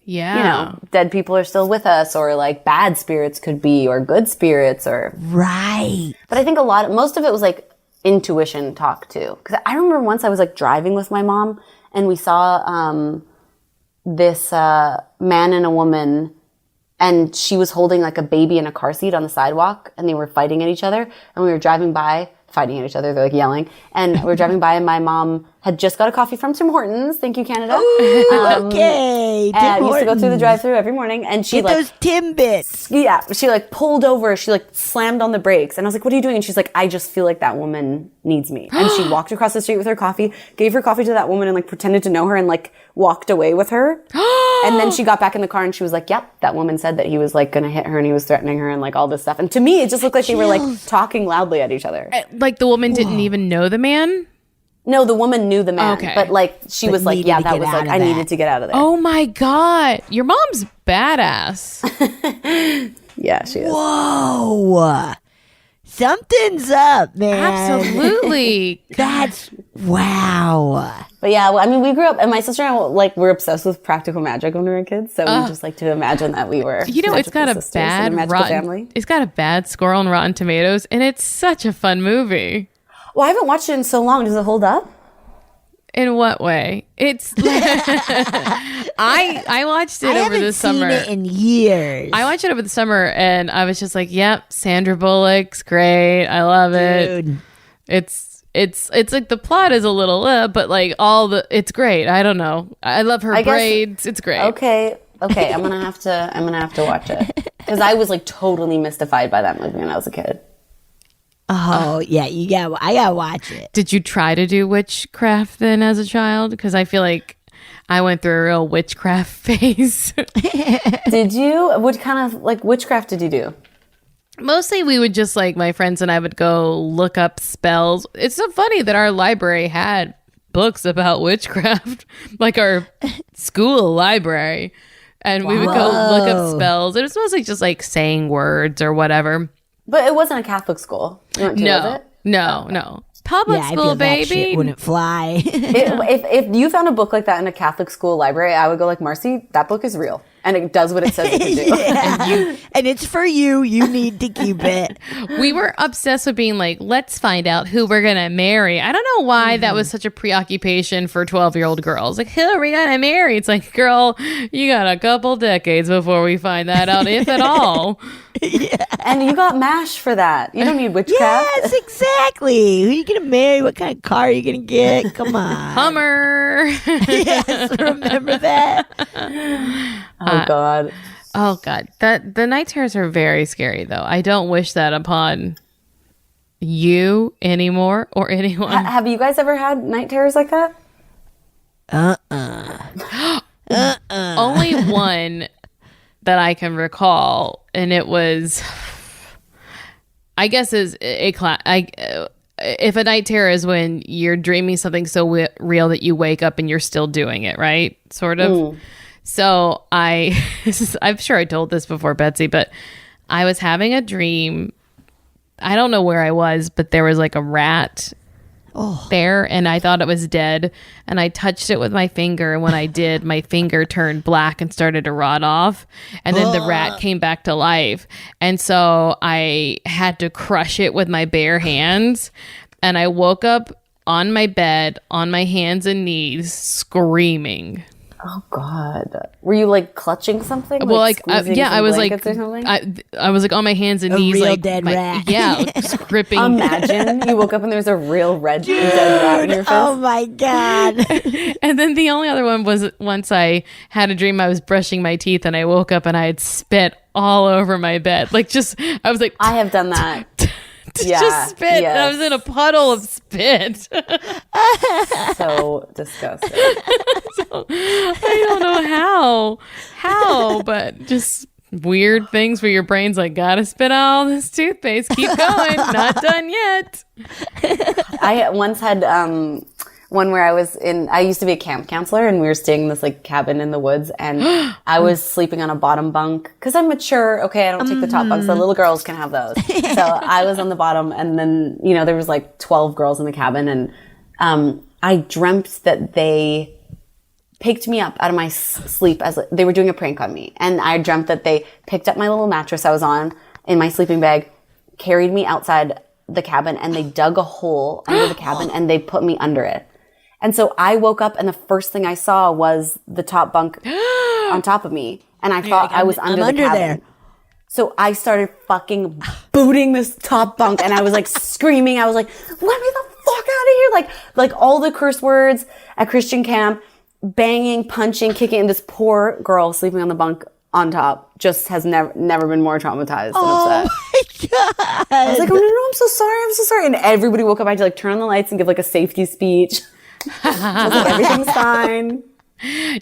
dead people are still with us, or like bad spirits could be, or good spirits, or. Right. But I think most of it was like, intuition talk too, because I remember once I was like driving with my mom and we saw this man and a woman, and she was holding like a baby in a car seat on the sidewalk, and they were fighting at each other, and we were driving by, fighting at each other, they're like yelling, and we were driving by, and my mom had just got a coffee from Tim Hortons. Thank you, Canada. Okay. And used to go through the drive-thru every morning, and she get those Timbits. Yeah, she like pulled over. She like slammed on the brakes, and I was like, "What are you doing?" And she's like, "I just feel like that woman needs me." And she walked across the street with her coffee, gave her coffee to that woman, and like pretended to know her, and like walked away with her. And then she got back in the car, and she was like, "Yep, that woman said that he was like gonna hit her, and he was threatening her, and like all this stuff." And to me, it just looked like they were like talking loudly at each other. Like the woman didn't even know the man. No, the woman knew the man, but like she was like, "Yeah, that was like I needed to get out of there." Oh my God, your mom's badass. Yeah, she is. Whoa, something's up, man. Absolutely. That's wow. But yeah, I mean, we grew up, and my sister and I like were obsessed with practical magic when we were kids. So we just like to imagine that we were. It's got a bad family. It's got a bad score on Rotten Tomatoes, and it's such a fun movie. Well, I haven't watched it in so long. Does it hold up? In what way? It's I watched it over the summer. I haven't seen it in years. I watched it over the summer, and I was just like, "Yep, Sandra Bullock's great. I love it." Dude. It's like the plot is a little, but like it's great. I don't know. I love her braids. It's great. Okay. I'm gonna have to watch it because I was like totally mystified by that movie when I was a kid. Oh yeah, I gotta watch it. Did you try to do witchcraft then as a child? Because I feel like I went through a real witchcraft phase. Did you? What kind of like witchcraft did you do? Mostly we would just like my friends and I would go look up spells. It's so funny that our library had books about witchcraft, like our school library. And we would go look up spells. It was mostly just like saying words or whatever. But it wasn't a Catholic school. You went to, was it? No. Public I school, feel that baby. shit wouldn't fly. If you found a book like that in a Catholic school library, I would go like, Marcy, that book is real. And it does what it says it can do. Yeah. And it's for you. You need to keep it. We were obsessed with being like, let's find out who we're going to marry. I don't know why that was such a preoccupation for 12-year-old girls. Like, who are we going to marry? It's like, girl, you got a couple decades before we find that out, if at all. Yeah. And you got MASH for that. You don't need witchcraft. Yes, exactly. Who are you going to marry? What kind of car are you going to get? Come on. Hummer. Yes, remember that? Oh, God. Oh, God. The night terrors are very scary, though. I don't wish that upon you anymore or anyone. Have you guys ever had night terrors like that? Only one that I can recall, and it was, I guess, is if a night terror is when you're dreaming something so real that you wake up and you're still doing it, right? Sort of. So I'm sure I told this before, Betsy, but I was having a dream. I don't know where I was, but there was like a rat there, and I thought it was dead, and I touched it with my finger, and when I did, my finger turned black and started to rot off, and then the rat came back to life, and so I had to crush it with my bare hands, and I woke up on my bed on my hands and knees screaming. Oh, God. Were you like clutching something? Well, I was like, I I was like on my hands and A knees, real like dead rat. Yeah, gripping. Imagine you woke up and there was a real dead rat in your face. Oh my God. And then the only other one was once I had a dream I was brushing my teeth and I woke up and I had spit all over my bed. Like I was like, I have done that. just spit. Yes. And I was in a puddle of spit. So disgusting. I don't know how, but just weird things where your brain's like, gotta spit out all this toothpaste. Keep going. Not done yet. I once had one where I used to be a camp counselor, and we were staying in this like cabin in the woods, and I was sleeping on a bottom bunk because I'm mature. Okay, I don't take the top bunks. The little girls can have those. So I was on the bottom, and then there was like 12 girls in the cabin, and I dreamt that they picked me up out of my sleep as they were doing a prank on me, and I dreamt that they picked up my little mattress I was on in my sleeping bag, carried me outside the cabin, and they dug a hole under the cabin and they put me under it. And so I woke up and the first thing I saw was the top bunk on top of me. And I thought I was under the cabin. There. So I started fucking booting this top bunk and I was like screaming. I was like, let me the fuck out of here. Like all the curse words at Christian camp, banging, punching, kicking. And this poor girl sleeping on the bunk on top just has never been more traumatized and upset. My God. I was like, oh no, I'm so sorry. And everybody woke up. I had to like turn on the lights and give like a safety speech. I was like, everything's fine.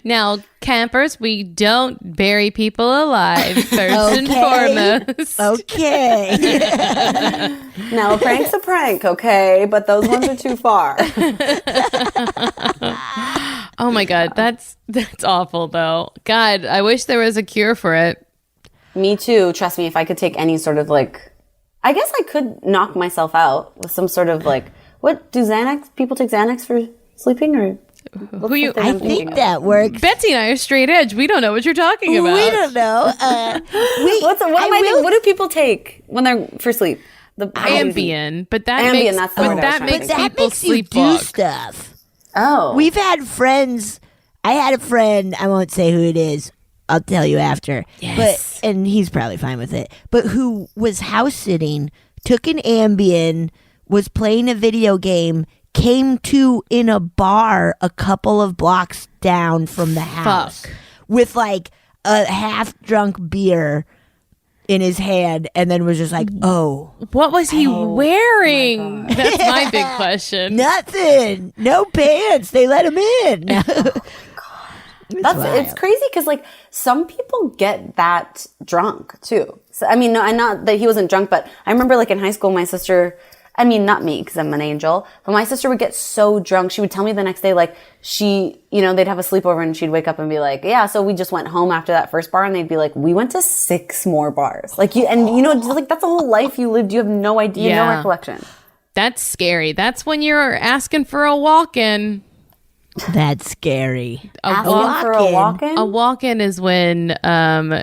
Now, campers, we don't bury people alive, first and foremost. Okay. Now, a prank's a prank, okay? But those ones are too far. Oh my God, that's awful though. God, I wish there was a cure for it. Me too. Trust me, if I could take any sort of like, I guess I could knock myself out with some sort of like, what do people take Xanax for sleeping or? I think that works. Betsy and I are straight edge. We don't know what you're talking about. We don't know. What do people take when they're for sleep? The Ambien, but that Ambien, makes people you sleep do stuff. Oh, we've had friends. I had a friend. I won't say who it is. I'll tell you after. Yes. And he's probably fine with it. But who was house sitting, took an Ambien, was playing a video game, came to in a bar a couple of blocks down from the house with like a half drunk beer in his hand and then was just like, oh. What was he wearing? That's my big question. Nothing. No pants. They let him in. It's crazy because like some people get that drunk too. So, I mean, no, and not that he wasn't drunk, but I remember like in high school, my sister, I mean, not me because I'm an angel, but my sister would get so drunk. She would tell me the next day, like they'd have a sleepover and she'd wake up and be like, yeah, so we just went home after that first bar, and they'd be like, we went to 6 more bars. Like like that's a whole life you lived. You have no idea, no recollection. That's scary. That's when you're asking for a walk-in. That's scary. For a walk-in? A walk-in is when,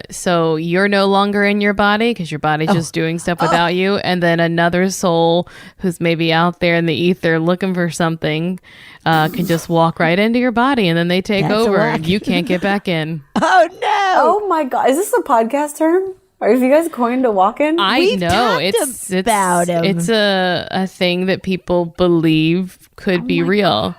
so you're no longer in your body because your body's just doing stuff without you. And then another soul who's maybe out there in the ether looking for something can just walk right into your body and then they take over and you can't get back in. Oh, no. Oh, my God. Is this a podcast term? Or have you guys coined a walk-in? I know. It's about him. It's a thing that people believe could be real.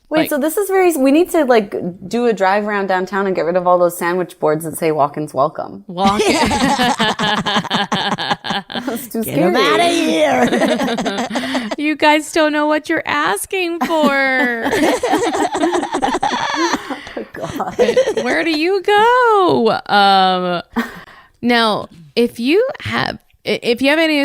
God. Wait, so this is we need to like do a drive around downtown and get rid of all those sandwich boards that say walk-ins welcome. Walk-in. That's too Get scary. him out of here. You guys don't know what you're asking for. Oh, God. Where do you go? Now, if you have any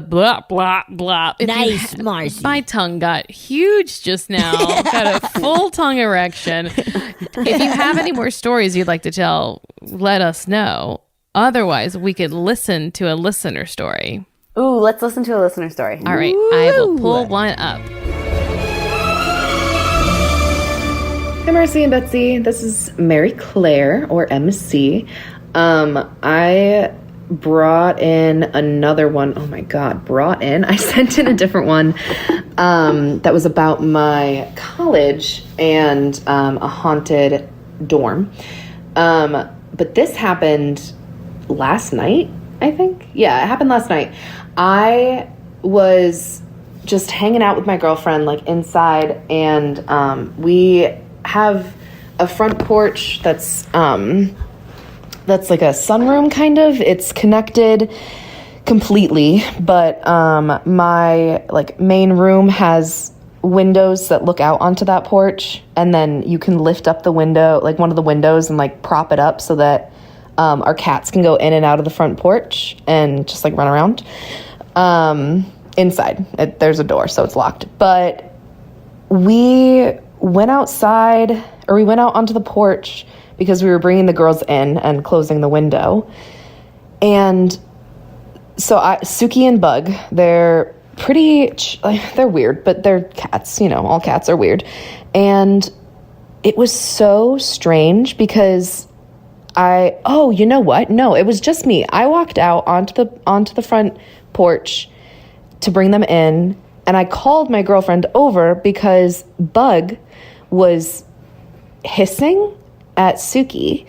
blah blah blah. Nice, Marcy. My tongue got huge just now. Got a full tongue erection. If you have any more stories you'd like to tell, let us know. Otherwise, we could listen to a listener story. Ooh, let's listen to a listener story. All right, I will pull one up. Hi, Marcy and Betsy. This is Mary Claire, or MC. I brought in another one. Oh my God, I sent in a different one that was about my college and a haunted dorm. But this happened last night, I think. Yeah, it happened last night. I was just hanging out with my girlfriend, like inside, and we have a front porch that's like a sunroom kind of. It's connected completely, but my like main room has windows that look out onto that porch, and then you can lift up the window, like one of the windows, and like prop it up so that our cats can go in and out of the front porch and just like run around. Inside, there's a door, so it's locked. But we went outside, or we went out onto the porch because we were bringing the girls in and closing the window. And so Suki and Bug, they're they're weird, but they're cats, all cats are weird. And it was so strange because you know what? No, it was just me. I walked out onto the front porch to bring them in, and I called my girlfriend over because Bug was hissing at Suki.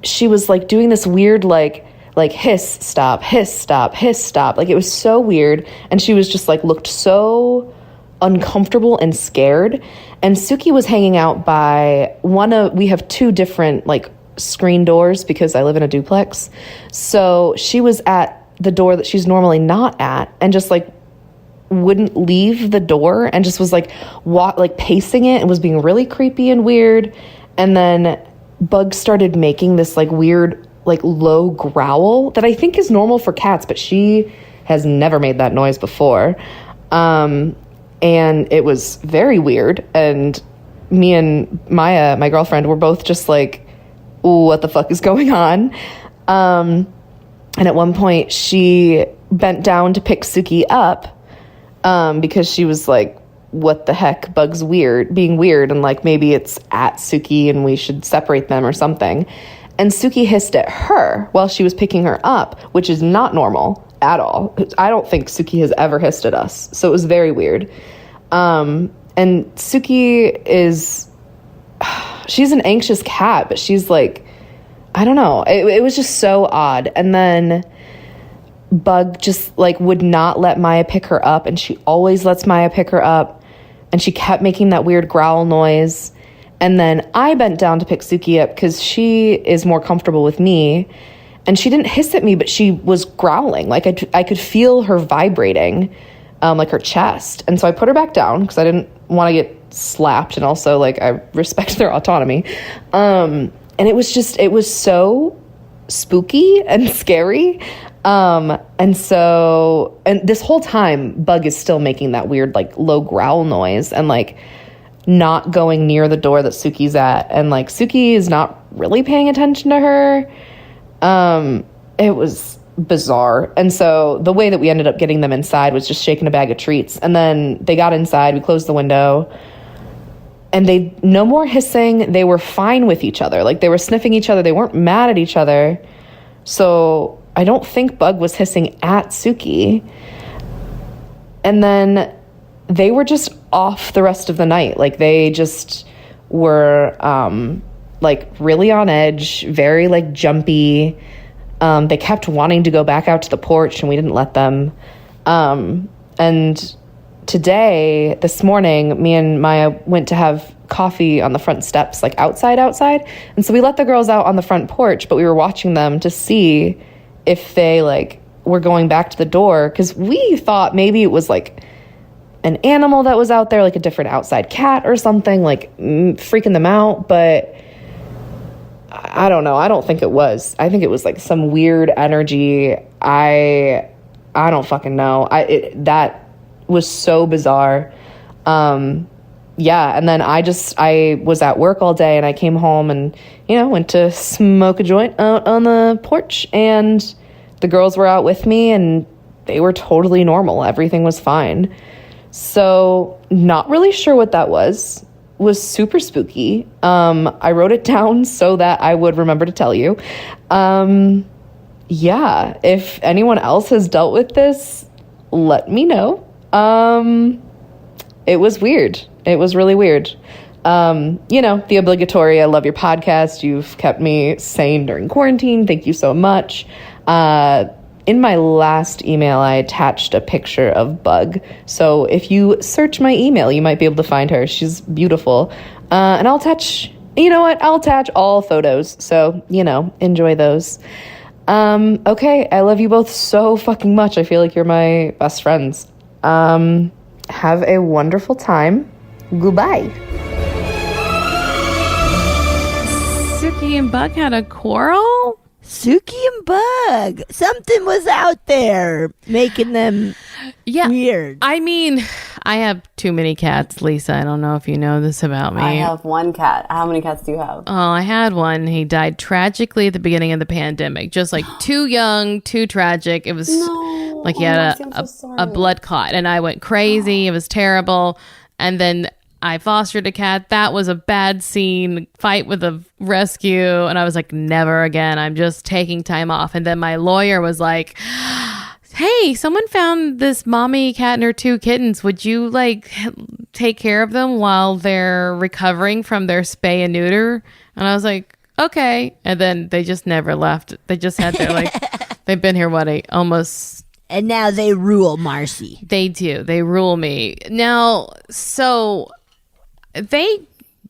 She was like doing this weird like hiss, stop, hiss, stop, hiss, stop. Like it was so weird, and she was just like looked so uncomfortable and scared. And Suki was hanging out by we have 2 different like screen doors because I live in a duplex. So she was at the door that she's normally not at, and just like wouldn't leave the door, and just was like pacing it, and was being really creepy and weird. And then Bug started making this like weird like low growl that I think is normal for cats, but she has never made that noise before. And it was very weird, and me and Maya, my girlfriend, were both just like, ooh, what the fuck is going on? And at one point she bent down to pick Suki up because she was like, what the heck, Bug's being weird, and like maybe it's at Suki and we should separate them or something. And Suki hissed at her while she was picking her up, which is not normal at all. I don't think Suki has ever hissed at us, so it was very weird. And Suki she's an anxious cat, but she's like, I don't know. It was just so odd. And then Bug just like would not let Maya pick her up, and she always lets Maya pick her up, and she kept making that weird growl noise. And then I bent down to pick Suki up because she is more comfortable with me, And she didn't hiss at me, but she was growling. Like I could feel her vibrating, like her chest. And so I put her back down because I didn't want to get slapped. And also, like, I respect their autonomy. And it was so spooky and scary. And this whole time, Bug is still making that weird, like, low growl noise and, like, not going near the door that Suki's at. And, like, Suki is not really paying attention to her. It was bizarre. And so the way that we ended up getting them inside was just shaking a bag of treats. And then they got inside, we closed the window, and no more hissing. They were fine with each other. Like, they were sniffing each other. They weren't mad at each other. So I don't think Bug was hissing at Suki. And then they were just off the rest of the night. Like, they just were, like, really on edge, very, like, jumpy. They kept wanting to go back out to the porch, and we didn't let them. And this morning, me and Maya went to have coffee on the front steps, like, outside. And so we let the girls out on the front porch, but we were watching them to see if they, like, were going back to the door, because we thought maybe it was, like, an animal that was out there, like a different outside cat or something, like, freaking them out. But I don't know. I don't think it was. I think it was, like, some weird energy. I don't fucking know. That was so bizarre. Yeah, and then I was at work all day, and I came home and, went to smoke a joint out on the porch, and the girls were out with me, and they were totally normal. Everything was fine. So, not really sure what that was super spooky. I wrote it down so that I would remember to tell you. Yeah, if anyone else has dealt with this, let me know. It was weird. It was really weird. The obligatory, I love your podcast. You've kept me sane during quarantine. Thank you so much. In my last email, I attached a picture of Bug. So if you search my email, you might be able to find her. She's beautiful. And I'll attach, I'll attach all photos. So, enjoy those. Okay, I love you both so fucking much. I feel like you're my best friends. Have a wonderful time. Goodbye. Suki and Bug had a quarrel? Suki and Bug. Something was out there making them weird. I mean, I have too many cats, Lisa. I don't know if you know this about me. I have one cat. How many cats do you have? Oh, I had one. He died tragically at the beginning of the pandemic. Just like too young, too tragic. It was like he had a blood clot, and I went crazy. It was terrible. And then I fostered a cat. That was a bad scene, fight with a rescue. And I was like, never again. I'm just taking time off. And then my lawyer was like, hey, someone found this mommy cat and her 2 kittens. Would you like take care of them while they're recovering from their spay and neuter? And I was like, okay. And then they just never left. They just had their they've been here, almost. And now they rule Marcy. They do. They rule me. Now, so they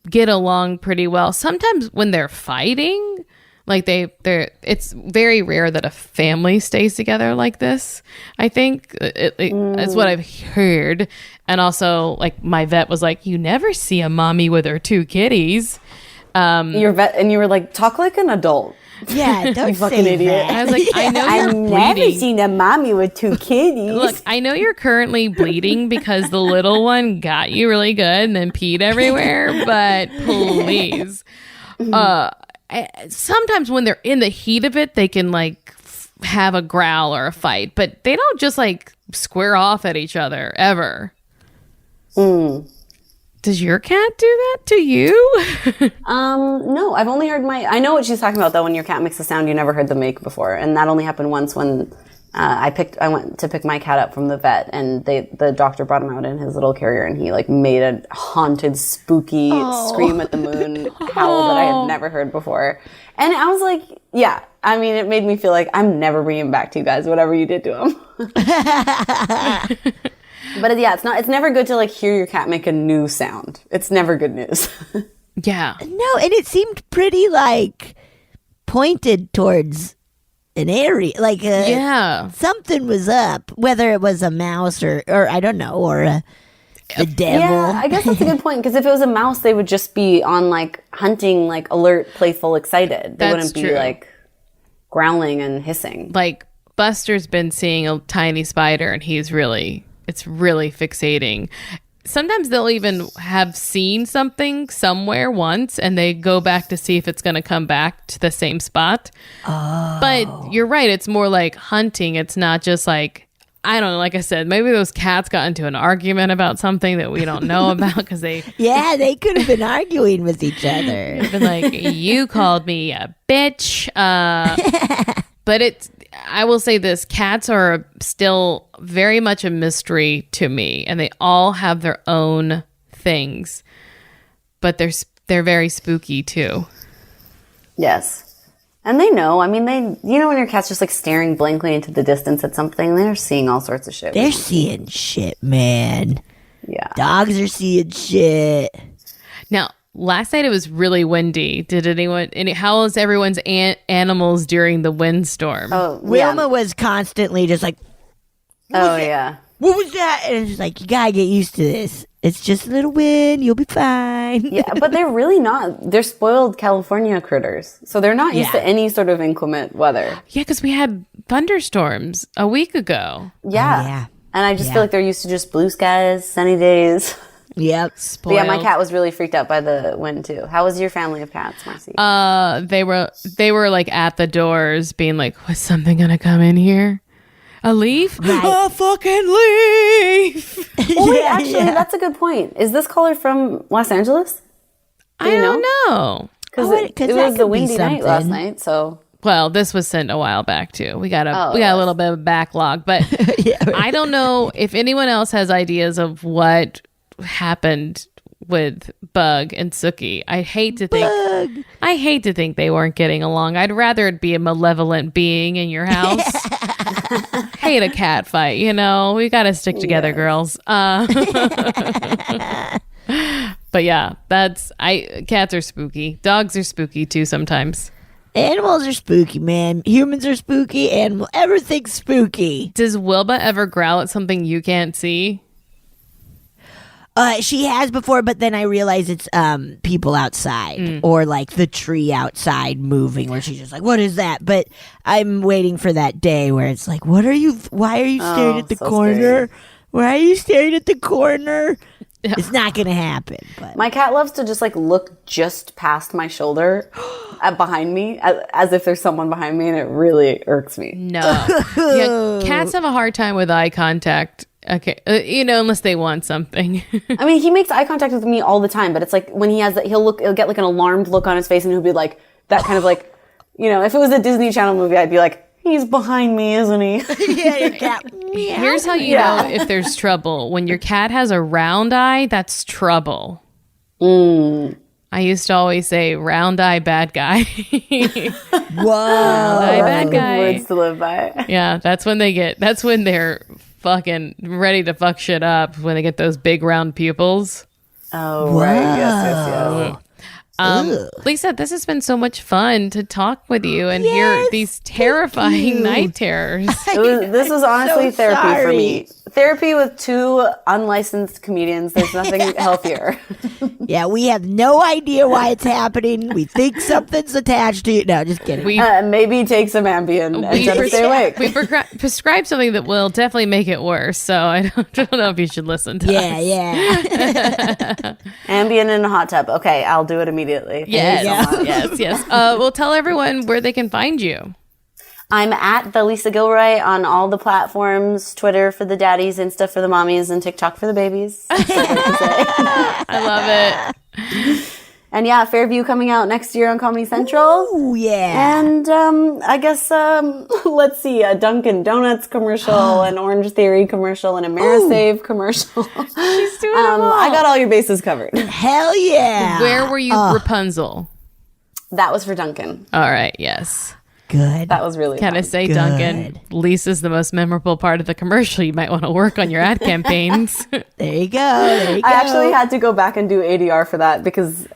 get along pretty well. Sometimes when they're fighting, like it's very rare that a family stays together like this. I think that's what I've heard. And also, like, my vet was like, you never see a mommy with her 2 kitties. Your vet, and you were like, talk like an adult. Yeah, don't you fucking say idiot. that. I was like, I know you're bleeding. I've never seen a mommy with 2 kitties. Look, I know you're currently bleeding because the little one got you really good and then peed everywhere, but please. Sometimes when they're in the heat of it, they can like have a growl or a fight, but they don't just like square off at each other ever. Does your cat do that to you? No, I've only heard I know what she's talking about though, when your cat makes a sound you never heard them make before. And that only happened once when I went to pick my cat up from the vet, and the doctor brought him out in his little carrier, and he like made a haunted, spooky scream at the moon howl that I had never heard before. And I was like, yeah, I mean, it made me feel like I'm never bringing him back to you guys, whatever you did to him. But yeah, it's never good to like hear your cat make a new sound. It's never good news. Yeah. No, and it seemed pretty like pointed towards an area, like something was up, whether it was a mouse or I don't know, or the devil. Yeah, I guess that's a good point, because if it was a mouse, they would just be on like hunting, like alert, playful, excited. They wouldn't be like growling and hissing. Like Buster's been seeing a tiny spider, and it's really fixating. Sometimes they'll even have seen something somewhere once, and they go back to see if it's going to come back to the same spot. Oh. But you're right. It's more like hunting. It's not just like, I don't know, like I said, maybe those cats got into an argument about something that we don't know about, because they... Yeah, they could have been arguing with each other. They've been like, you called me a bitch. But I will say this, cats are still very much a mystery to me, and they all have their own things, but they're very spooky too. Yes. And they know, I mean, when your cat's just like staring blankly into the distance at something, they're seeing all sorts of shit. They're seeing shit, man. Yeah. Dogs are seeing shit. Now, last night it was really windy. How was everyone's animals during the windstorm? Oh, Wilma was constantly just like, what was that? And it's just like, you gotta get used to this. It's just a little wind. You'll be fine. Yeah, but they're really not. They're spoiled California critters. So they're not used to any sort of inclement weather. Yeah, because we had thunderstorms a week ago. Yeah. Oh, yeah. And I just feel like they're used to just blue skies, sunny days. Yep. But yeah, my cat was really freaked out by the wind too. How was your family of cats, Marcy? They were like at the doors being like, was something gonna come in here? A leaf? Right. A fucking leaf! Oh wait, actually, that's a good point. Is this caller from Los Angeles? I don't know. Because it was a windy night last night, so... Well, this was sent a while back too. We got a little bit of a backlog, but I don't know if anyone else has ideas of what happened with Bug and Sookie. I hate to think they weren't getting along. I'd rather it be a malevolent being in your house. Hate a cat fight, we got to stick together, girls. But yeah, cats are spooky. Dogs are spooky too sometimes. Animals are spooky, man. Humans are spooky. Everything's spooky. Does Wilma ever growl at something you can't see? She has before, but then I realize it's people outside or like the tree outside moving, where she's just like, "What is that?" But I'm waiting for that day where it's like, "Why are you staring at the corner? Scary. Why are you staring at the corner?" It's not gonna happen. But my cat loves to just like look just past my shoulder, behind me, as if there's someone behind me, and it really irks me. No, yeah, cats have a hard time with eye contact. Okay, unless they want something. I mean, he makes eye contact with me all the time, but it's like when he has that, he'll get like an alarmed look on his face, and he'll be like that kind of like, if it was a Disney Channel movie, I'd be like, he's behind me, isn't he? Yeah, your cat. Here's how you know if there's trouble. When your cat has a round eye, that's trouble. I used to always say, round eye, bad guy. Whoa. Round eye, bad guy. Words to live by. Yeah, that's when they're fucking ready to fuck shit up, when they get those big round pupils. Oh, right. Yes. Lisa, this has been so much fun to talk with you and hear these terrifying night terrors. This was honestly therapy for me. Therapy with two unlicensed comedians. There's nothing healthier. Yeah, we have no idea why it's happening. We think something's attached to you. No, just kidding. Maybe take some Ambien and try to stay awake. We prescribed something that will definitely make it worse, so I don't know if you should listen to us. Yeah. Ambien in a hot tub. Okay, I'll do it immediately. Yes. Well, tell everyone where they can find you. I'm at the Lisa Gilroy on all the platforms: Twitter for the daddies, Insta for the mommies, and TikTok for the babies. I love it. And yeah, Fairview coming out next year on Comedy Central. Oh yeah. And I guess let's see, a Dunkin' Donuts commercial, an Orange Theory commercial, and a Amerisave commercial. She's doing them all. I got all your bases covered. Hell yeah. Where were you, Rapunzel? That was for Dunkin'. All right. Yes. Good. That was really Can I fun. say, Good. Duncan, Lisa's the most memorable part of the commercial. You might want to work on your ad campaigns. There you go. There you go. I actually had to go back and do ADR for that because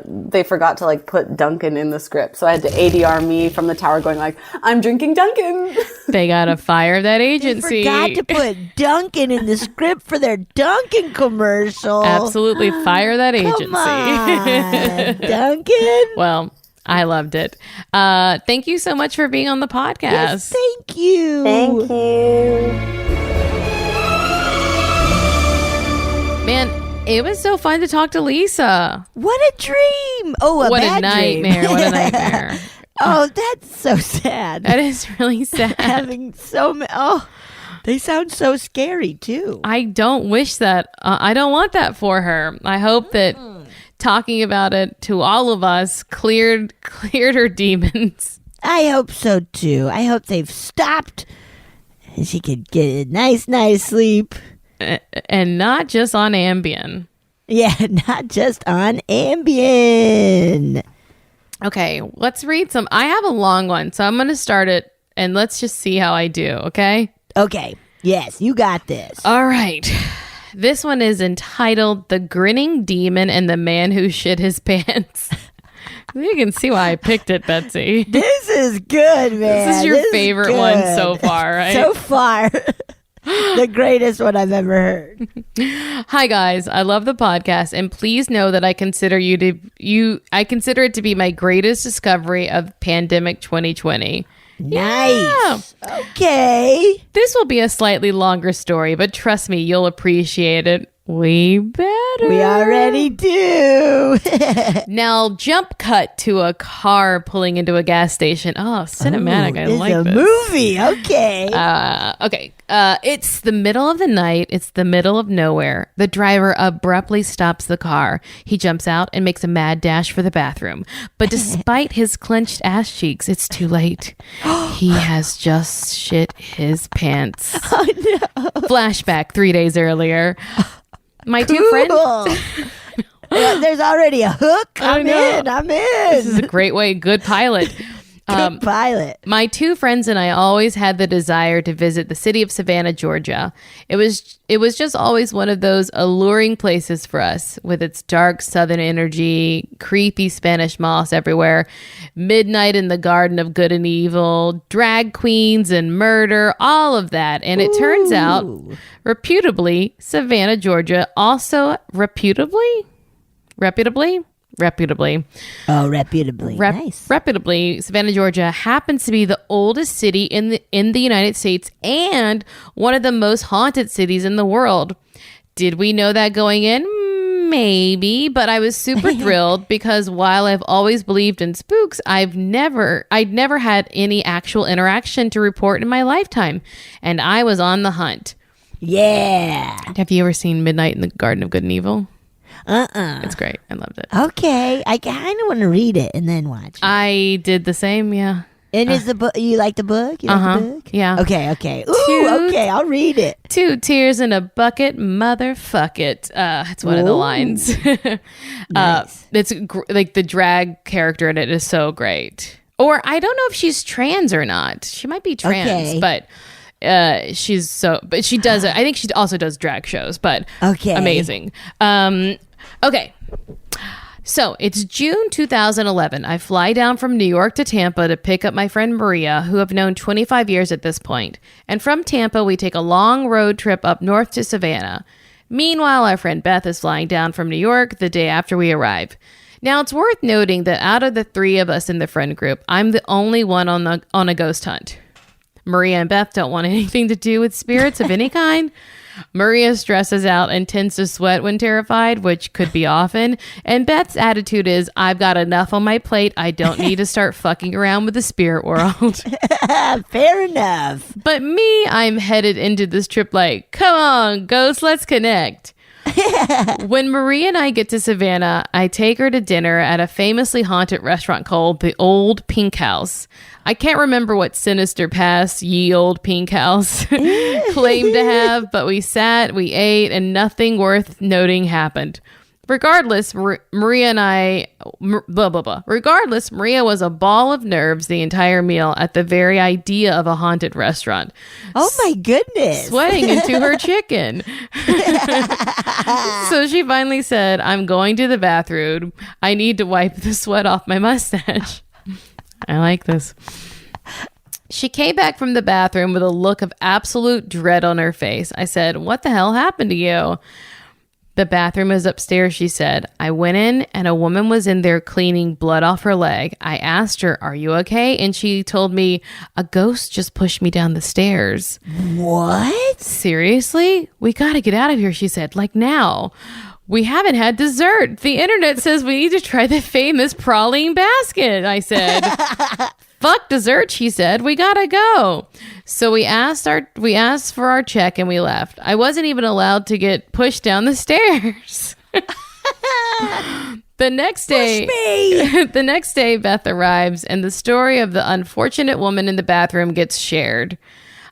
they forgot to like put Duncan in the script. So I had to ADR me from the tower going like, I'm drinking Duncan. They got to fire that agency. Forgot to put Duncan in the script for their Duncan commercial. Absolutely fire that agency. Come on, Duncan. Well, I loved it. Thank you so much for being on the podcast. Yes, thank you. Thank you. Man, it was so fun to talk to Lisa. What a dream. Oh, What a bad dream. nightmare. What a nightmare. Oh, that's so sad. That is really sad. Having so many. Oh, they sound so scary too. I don't wish that. I don't want that for her. I hope that talking about it to all of us cleared her demons. I hope so too. I hope they've stopped and she could get a nice sleep. And not just on Ambien. Yeah, not just on Ambien. Okay, let's read some. I have a long one, so I'm going to start it and let's just see how I do, okay? Okay. Yes, you got this. All right. This one is entitled The Grinning Demon and the Man Who Shit His Pants. You can see why I picked it, Betsy. This is good, man. This is your favorite one so far, right? So far. The greatest one I've ever heard. Hi guys, I love the podcast and please know that I consider I consider it to be my greatest discovery of pandemic 2020. Nice. Okay. This will be a slightly longer story, but trust me, you'll appreciate it. We better. We already do. Now, jump cut to a car pulling into a gas station. Oh, cinematic. I like it's a this. movie. Okay. Okay. It's the middle of the night. It's the middle of nowhere. The driver abruptly stops the car. He jumps out and makes a mad dash for the bathroom. But despite his clenched ass cheeks, it's too late. He has just shit his pants. Oh, no. Flashback 3 days earlier. My two friends. Yeah, there's already a hook. I'm in. This is a great way. Good pilot. Good pilot. My two friends and I always had the desire to visit the city of Savannah, Georgia. It was just always one of those alluring places for us, with its dark southern energy, creepy Spanish moss everywhere, midnight in the garden of good and evil, drag queens and murder, all of that. And it turns out, reputably, Savannah, Georgia, also reputably. Oh, reputably. Nice. Reputably, Savannah, Georgia happens to be the oldest city in the United States and one of the most haunted cities in the world. Did we know that going in? Maybe, but I was super thrilled because while I've always believed in spooks, I'd never had any actual interaction to report in my lifetime, and I was on the hunt. Yeah. Have you ever seen Midnight in the Garden of Good and Evil? It's great. I loved it. Okay. I kind of want to read it and then watch it. I did the same, yeah. And is the book, you like the book? You like the book? Yeah. Okay. Ooh, okay. I'll read it. 2 tears in a bucket, motherfuck it. It's one of the lines. Nice. It's like the drag character in it is so great. Or I don't know if she's trans or not. She might be trans, Okay. but but she does it. I think she also does drag shows, but Okay. amazing. Okay. So it's June 2011. I fly down from New York to Tampa to pick up my friend Maria, who I've known 25 years at this point. And from Tampa, we take a long road trip up north to Savannah. Meanwhile, our friend Beth is flying down from New York the day after we arrive. Now, it's worth noting that out of the 3 of us in the friend group, I'm the only one on a ghost hunt. Maria and Beth don't want anything to do with spirits of any kind. Maria stresses out and tends to sweat when terrified, which could be often. And Beth's attitude is, I've got enough on my plate. I don't need to start fucking around with the spirit world. Fair enough. But me, I'm headed into this trip like, come on, ghost, let's connect. When Maria and I get to Savannah, I take her to dinner at a famously haunted restaurant called the Old Pink House. I can't remember what sinister past ye old Pink House claimed to have, but we sat, we ate, and nothing worth noting happened. Regardless, Maria and I, blah, blah, blah. Regardless, Maria was a ball of nerves the entire meal at the very idea of a haunted restaurant. Oh my goodness. Sweating into her chicken. So she finally said, I'm going to the bathroom. I need to wipe the sweat off my mustache. I like this. She came back from the bathroom with a look of absolute dread on her face. I said, what the hell happened to you? The bathroom is upstairs, she said. I went in and a woman was in there cleaning blood off her leg. I asked her, are you okay? And she told me, a ghost just pushed me down the stairs. What? Seriously? We got to get out of here, she said. Like now. We haven't had dessert. The internet says we need to try the famous praline basket, I said. Fuck dessert, she said. We gotta go. So we asked for our check and we left. I wasn't even allowed to get pushed down the stairs. The next day, Beth arrives and the story of the unfortunate woman in the bathroom gets shared.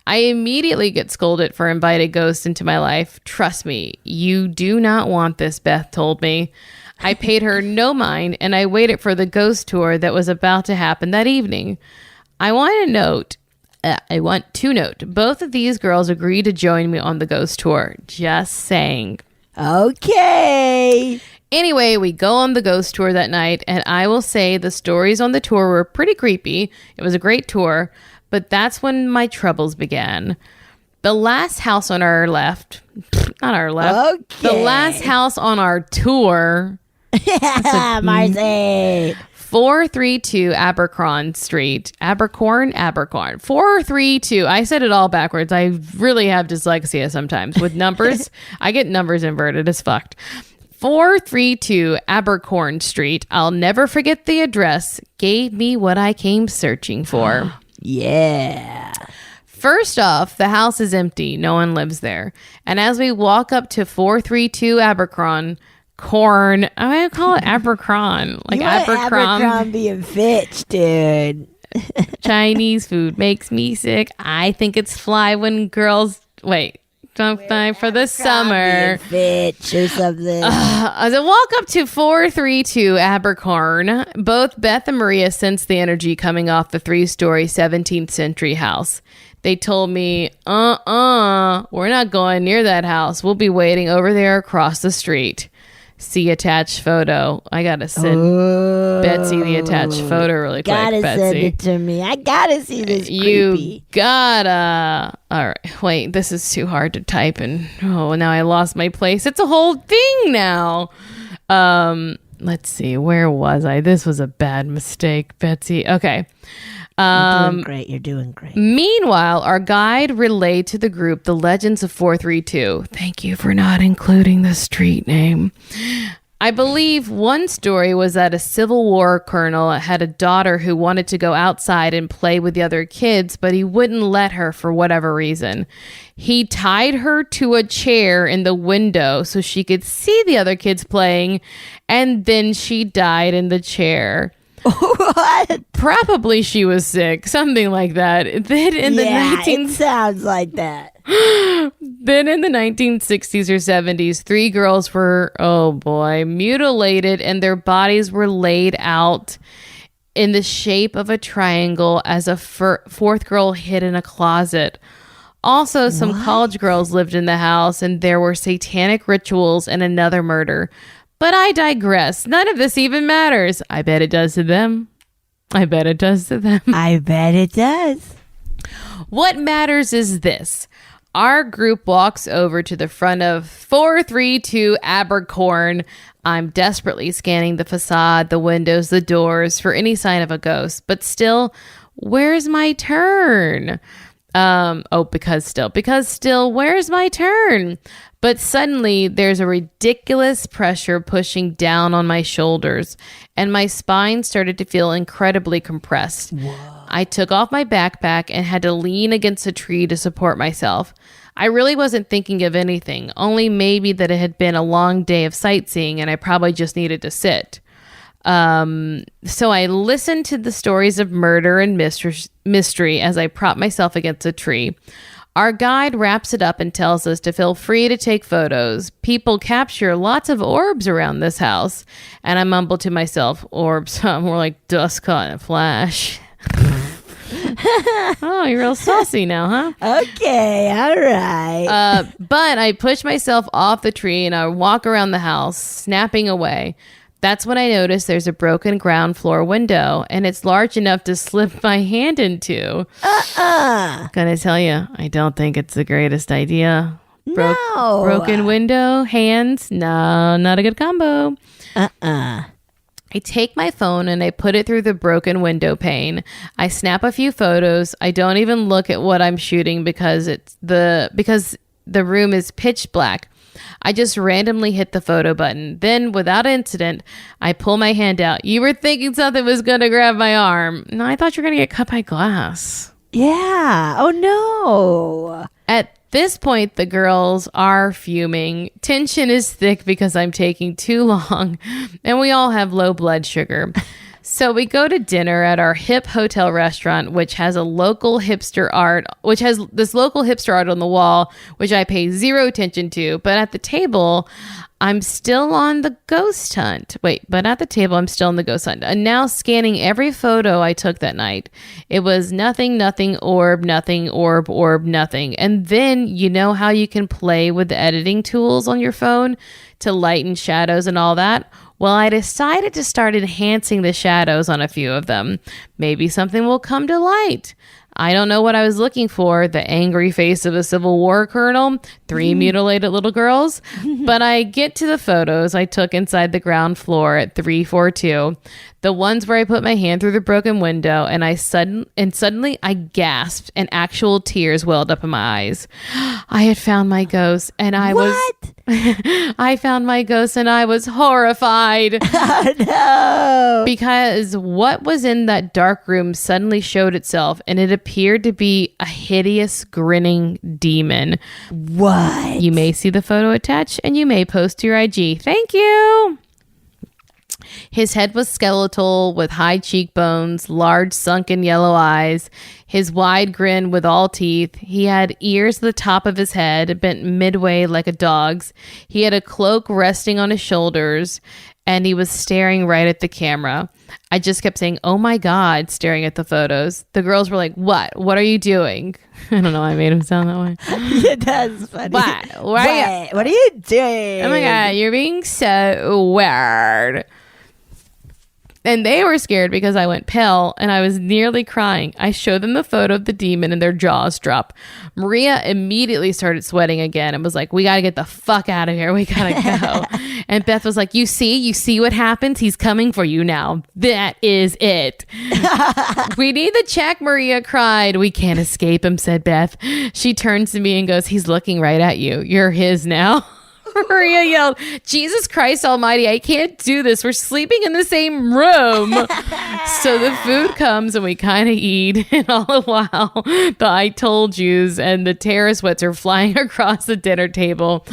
I immediately get scolded for inviting ghosts into my life. Trust me, you do not want this, Beth told me. I paid her no mind, and I waited for the ghost tour that was about to happen that evening. I want to note, both of these girls agreed to join me on the ghost tour. Just saying. Okay. Anyway, we go on the ghost tour that night, and I will say the stories on the tour were pretty creepy. It was a great tour, but that's when my troubles began. The last house on our left, not our left, okay. The last house on our tour, Marcy. 432 Abercorn Street. Abercorn. 432. I said it all backwards. I really have dyslexia sometimes with numbers. I get numbers inverted as fucked. 432 Abercorn Street. I'll never forget the address. Gave me what I came searching for. Yeah. First off, the house is empty. No one lives there. And as we walk up to 432 Abercrombie, I call it Abercrombie. Like Abercrombie and Fitch, dude. Chinese food makes me sick. I think it's fly when girls don't fly for the summer. Fitch or something. As I walk up to 432 Abercorn, both Beth and Maria sensed the energy coming off the 3-story 17th century house. They told me, we're not going near that house. We'll be waiting over there across the street. See attached photo. I gotta send Betsy the attached photo really quick. Gotta Betsy. send it to me. I gotta see this. You creepy. gotta. All right. Wait, this is too hard to type. And now I lost my place. It's a whole thing now. Let's see. Where was I? This was a bad mistake, Betsy. Okay. You're doing great. Meanwhile, our guide relayed to the group the legends of 432. Thank you for not including the street name. I believe one story was that a Civil War colonel had a daughter who wanted to go outside and play with the other kids, but he wouldn't let her for whatever reason. He tied her to a chair in the window so she could see the other kids playing, and then she died in the chair. What? Probably she was sick, something like that. Then in it sounds like that. Then in the 1960s or 70s, 3 girls were, mutilated, and their bodies were laid out in the shape of a triangle as a 4th girl hid in a closet. Also, some college girls lived in the house, and there were satanic rituals and another murder. But I digress. None of this even matters. I bet it does to them. I bet it does. What matters is this. Our group walks over to the front of 432 Abercorn. I'm desperately scanning the facade, the windows, the doors for any sign of a ghost. But still, where's my turn? Because still, where's my turn? But suddenly there's a ridiculous pressure pushing down on my shoulders, and my spine started to feel incredibly compressed. Whoa. I took off my backpack and had to lean against a tree to support myself. I really wasn't thinking of anything, only maybe that it had been a long day of sightseeing and I probably just needed to sit. So I listened to the stories of murder and mystery as I propped myself against a tree. Our guide wraps it up and tells us to feel free to take photos. People capture lots of orbs around this house. And I mumble to myself, orbs, more like dust caught in a flash. Oh, you're real saucy now, huh? Okay, all right. But I push myself off the tree and I walk around the house, snapping away. That's when I notice there's a broken ground floor window, and it's large enough to slip my hand into. Gonna tell you, I don't think it's the greatest idea. No. Broken window, hands, no, not a good combo. I take my phone and I put it through the broken window pane. I snap a few photos. I don't even look at what I'm shooting because the room is pitch black. I just randomly hit the photo button. Then, without incident, I pull my hand out. You were thinking something was going to grab my arm. No, I thought you were going to get cut by glass. Yeah. Oh, no. At this point, the girls are fuming. Tension is thick because I'm taking too long, and we all have low blood sugar. So we go to dinner at our hip hotel restaurant, which has this local hipster art on the wall, which I pay zero attention to. But at the table, I'm still on the ghost hunt. And now scanning every photo I took that night. It was nothing, orb, nothing, orb, nothing. And then you know how you can play with the editing tools on your phone to lighten shadows and all that? Well, I decided to start enhancing the shadows on a few of them. Maybe something will come to light. I don't know what I was looking for, the angry face of a Civil War colonel, 3 mutilated little girls. But I get to the photos I took inside the ground floor at 342, the ones where I put my hand through the broken window, and suddenly I gasped and actual tears welled up in my eyes. I had found my ghost, and I found my ghost and I was horrified. Oh, no. Because what was in that dark room suddenly showed itself, and it appeared to be a hideous grinning demon. What? You may see the photo attached and you may post to your IG. Thank you. His head was skeletal with high cheekbones, large sunken yellow eyes, his wide grin with all teeth. He had ears at the top of his head, bent midway like a dog's. He had a cloak resting on his shoulders, and he was staring right at the camera. I just kept saying, "Oh my God," staring at the photos. The girls were like, "What? What are you doing?" I don't know why I made him sound that way. Yeah, that's funny. What are you doing? Oh my God, you're being so weird. And they were scared because I went pale and I was nearly crying. I showed them the photo of the demon and their jaws drop. Maria immediately started sweating again and was like, "We got to get the fuck out of here. We got to go." And Beth was like, you see what happens? He's coming for you now. That is it. "We need the check," Maria cried. "We can't escape him," said Beth. She turns to me and goes, "He's looking right at you. You're his now." Maria yelled, "Jesus Christ almighty, I can't do this. We're sleeping in the same room." So the food comes and we kind of eat. And all the while, the "I told yous" and the terror sweats are flying across the dinner table.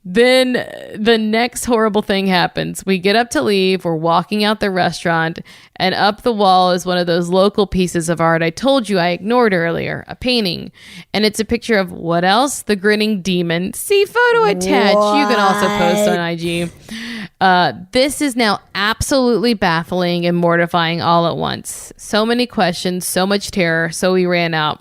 Then the next horrible thing happens. We get up to leave. We're walking out the restaurant, and up the wall is one of those local pieces of art I told you I ignored earlier, a painting. And it's a picture of what else? The grinning demon. See photo attached. What? You can also post on IG. This is now absolutely baffling and mortifying all at once. So many questions, so much terror, so we ran out.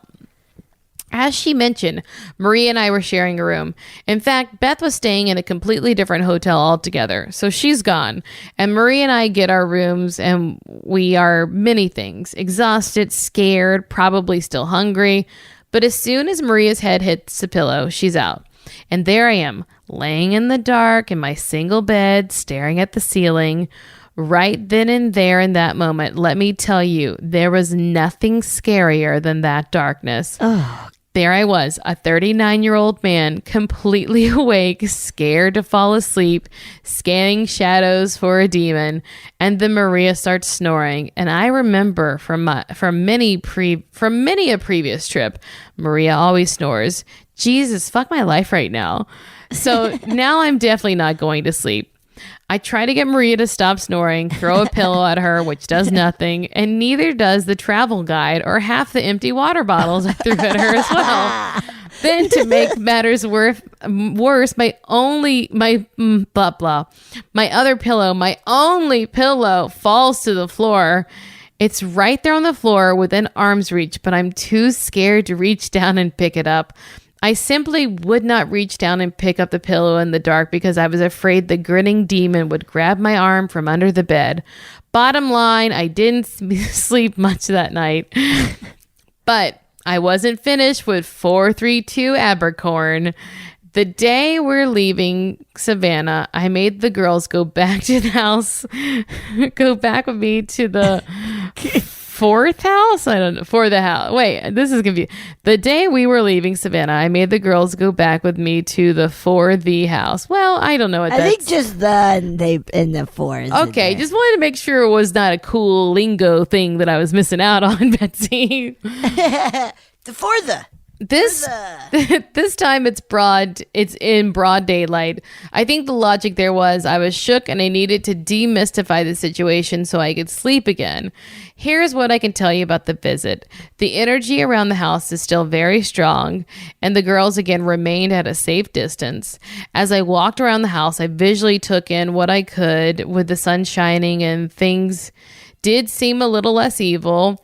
As she mentioned, Maria and I were sharing a room. In fact, Beth was staying in a completely different hotel altogether, so she's gone. And Maria and I get our rooms, and we are many things. Exhausted, scared, probably still hungry. But as soon as Maria's head hits the pillow, she's out. And there I am, laying in the dark in my single bed, staring at the ceiling. Right then and there in that moment, let me tell you, there was nothing scarier than that darkness. Oh. There I was, a 39-year-old man, completely awake, scared to fall asleep, scanning shadows for a demon, and then Maria starts snoring. And I remember from many a previous trip, Maria always snores. Jesus, fuck my life right now. So now I'm definitely not going to sleep. I try to get Maria to stop snoring, throw a pillow at her, which does nothing, and neither does the travel guide or half the empty water bottles I threw at her as well. Then to make matters worse, my only pillow falls to the floor. It's right there on the floor within arm's reach, but I'm too scared to reach down and pick it up. I simply would not reach down and pick up the pillow in the dark because I was afraid the grinning demon would grab my arm from under the bed. Bottom line, I didn't sleep much that night. But I wasn't finished with 432 Abercorn. The day we're leaving Savannah, I made the girls go back to the house, go back with me to the fourth house? I don't know. For the house. Wait, this is confusing. The day we were leaving Savannah, I made the girls go back with me to the for the house. Well, I don't know what that's. I think just the in the fours. Okay, just wanted to make sure it was not a cool lingo thing that I was missing out on, Betsy. The for the. This time it's in broad daylight. I think the logic there was I was shook and I needed to demystify the situation so I could sleep again. Here's what I can tell you about the visit. The energy around the house is still very strong, and the girls again remained at a safe distance. As I walked around the house, I visually took in what I could with the sun shining, and things did seem a little less evil.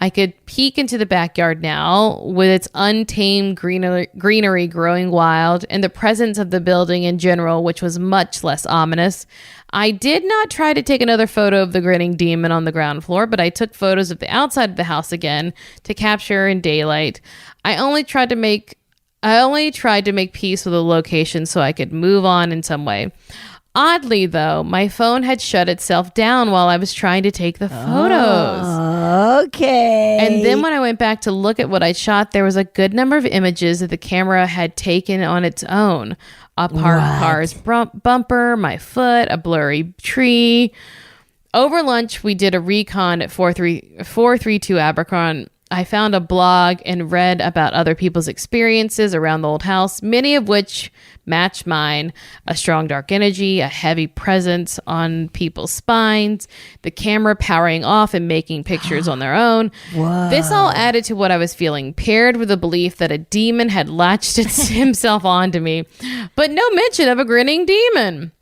I could peek into the backyard now with its untamed greenery growing wild and the presence of the building in general, which was much less ominous. I did not try to take another photo of the grinning demon on the ground floor, but I took photos of the outside of the house again to capture in daylight. I only tried to make peace with the location so I could move on in some way. Oddly, though, my phone had shut itself down while I was trying to take the photos. Okay. And then when I went back to look at what I shot, there was a good number of images that the camera had taken on its own. A parked car's bumper, my foot, a blurry tree. Over lunch, we did a recon at 432 Abercorn. I found a blog and read about other people's experiences around the old house, many of which match mine. A strong dark energy, a heavy presence on people's spines, the camera powering off and making pictures on their own. Whoa. This all added to what I was feeling, paired with the belief that a demon had latched himself onto me, but no mention of a grinning demon.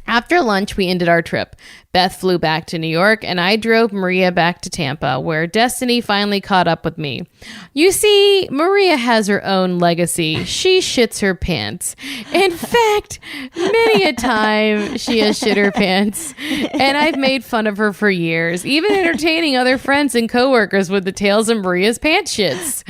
After lunch, we ended our trip. Beth flew back to New York, and I drove Maria back to Tampa, where destiny finally caught up with me. You see, Maria has her own legacy. She shits her pants. In fact, many a time she has shit her pants, and I've made fun of her for years, even entertaining other friends and coworkers with the tales of Maria's pants shits.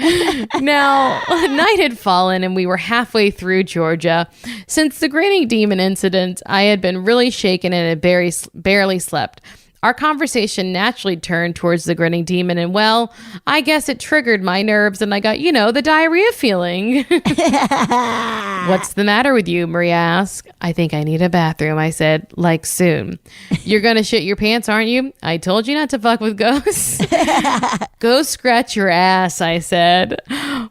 Now, night had fallen, and we were halfway through Georgia. Since the grinning demon incident, I had been really shaken and had barely slept. Our conversation naturally turned towards the grinning demon, and well, I guess it triggered my nerves and I got, the diarrhea feeling. What's the matter with you? Maria asked. I think I need a bathroom, I said, like soon. You're gonna shit your pants, aren't you? I told you not to fuck with ghosts. Go scratch your ass, I said.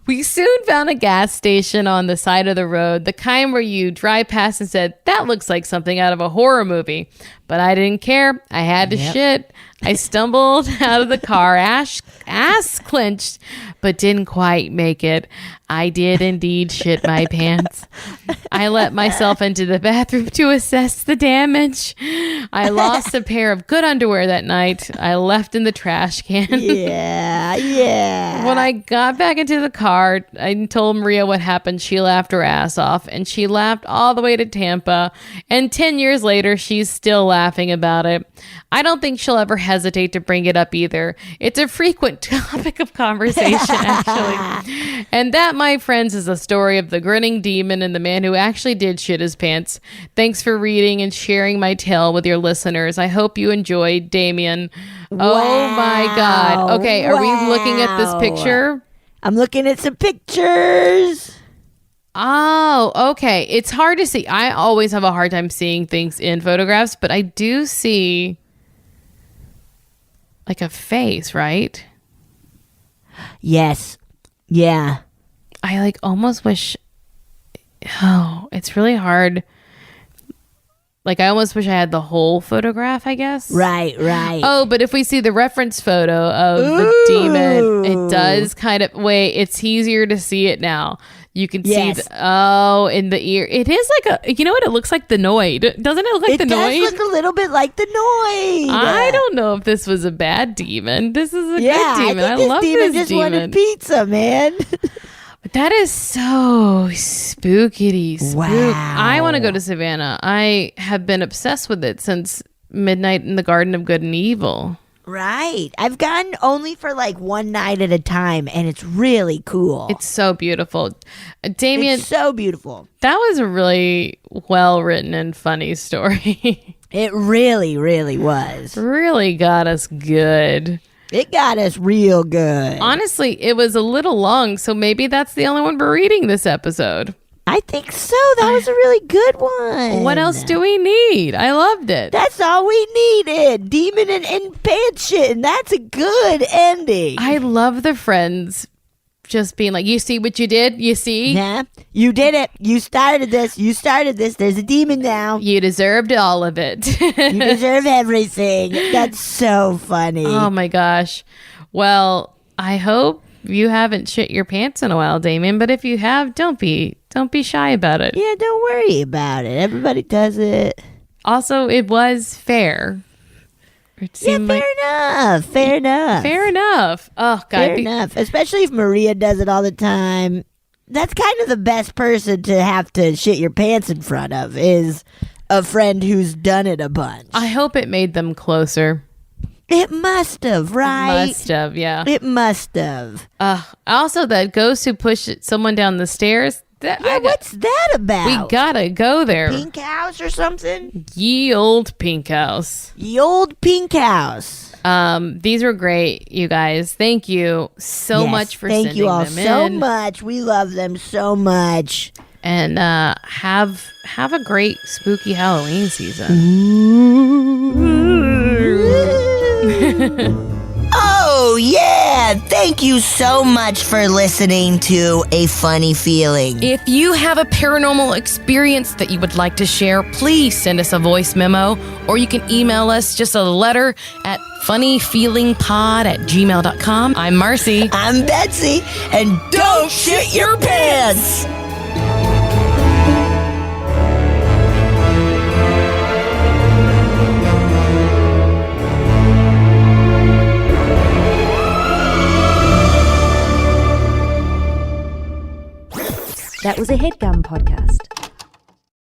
We soon found a gas station on the side of the road, the kind where you drive past and said, that looks like something out of a horror movie. But I didn't care. I had to shit. I stumbled out of the car, ass clenched, but didn't quite make it. I did indeed shit my pants. I let myself into the bathroom to assess the damage. I lost a pair of good underwear that night. I left in the trash can. Yeah. When I got back into the car, I told Maria what happened. She laughed her ass off, and she laughed all the way to Tampa. And 10 years later, she's still laughing about it. I don't think she'll ever hesitate to bring it up either. It's a frequent topic of conversation, actually. And that, my friends, is a story of the grinning demon and the man who actually did shit his pants. Thanks for reading and sharing my tale with your listeners. I hope you enjoyed, Damion. Wow. Oh my God. Okay, are we looking at this picture? I'm looking at some pictures. Oh, okay. It's hard to see. I always have a hard time seeing things in photographs, but I do see like a face, right? Yes. Yeah. I like almost wish. Oh, it's really hard. Like, I almost wish I had the whole photograph, I guess. Right. Oh, but if we see the reference photo of the demon, it does kind of, it's easier to see it now. You can see, in the ear. It is like you know what? It looks like the Noid. Doesn't it look like the Noid? It does look a little bit like the Noid. I don't know if this was a bad demon. This is a good demon. I think love this demon this just wanted pizza, man. But that is so spooky. Wow. I want to go to Savannah. I have been obsessed with it since Midnight in the Garden of Good and Evil. Right. I've gone only for like one night at a time, and it's really cool. It's so beautiful. Damion. It's so beautiful. That was a really well-written and funny story. It really, really was. Really got us good. It got us real good. Honestly, it was a little long, so maybe that's the only one we're reading this episode. I think so. That was a really good one. What else do we need? I loved it. That's all we needed. Demon and pants shit, and that's a good ending. I love the friends just being like, you see what you did? You see? Yeah, you did it. You started this. There's a demon now. You deserved all of it. You deserve everything. That's so funny. Oh my gosh. Well, I hope you haven't shit your pants in a while, Damion, but if you have, don't be shy about it. Yeah, don't worry about it. Everybody does it. Also, it was fair. Fair enough. Oh, God. Fair enough. Especially if Maria does it all the time. That's kind of the best person to have to shit your pants in front of, is a friend who's done it a bunch. I hope it made them closer. It must have, right? Must have, yeah. It must have. Also, that ghost who pushed someone down the stairs. What's that about? We gotta go there. Pink house or something? Ye old pink house. Ye old pink house. These were great, you guys. Thank you so much for sending them in. Thank you all so much. We love them so much. And have a great spooky Halloween season. Oh, yeah. Thank you so much for listening to A Funny Feeling. If you have a paranormal experience that you would like to share, please send us a voice memo, or you can email us just a letter at funnyfeelingpod@gmail.com. I'm Marcy. I'm Betsy. And don't shit your pants. That was a HeadGum podcast.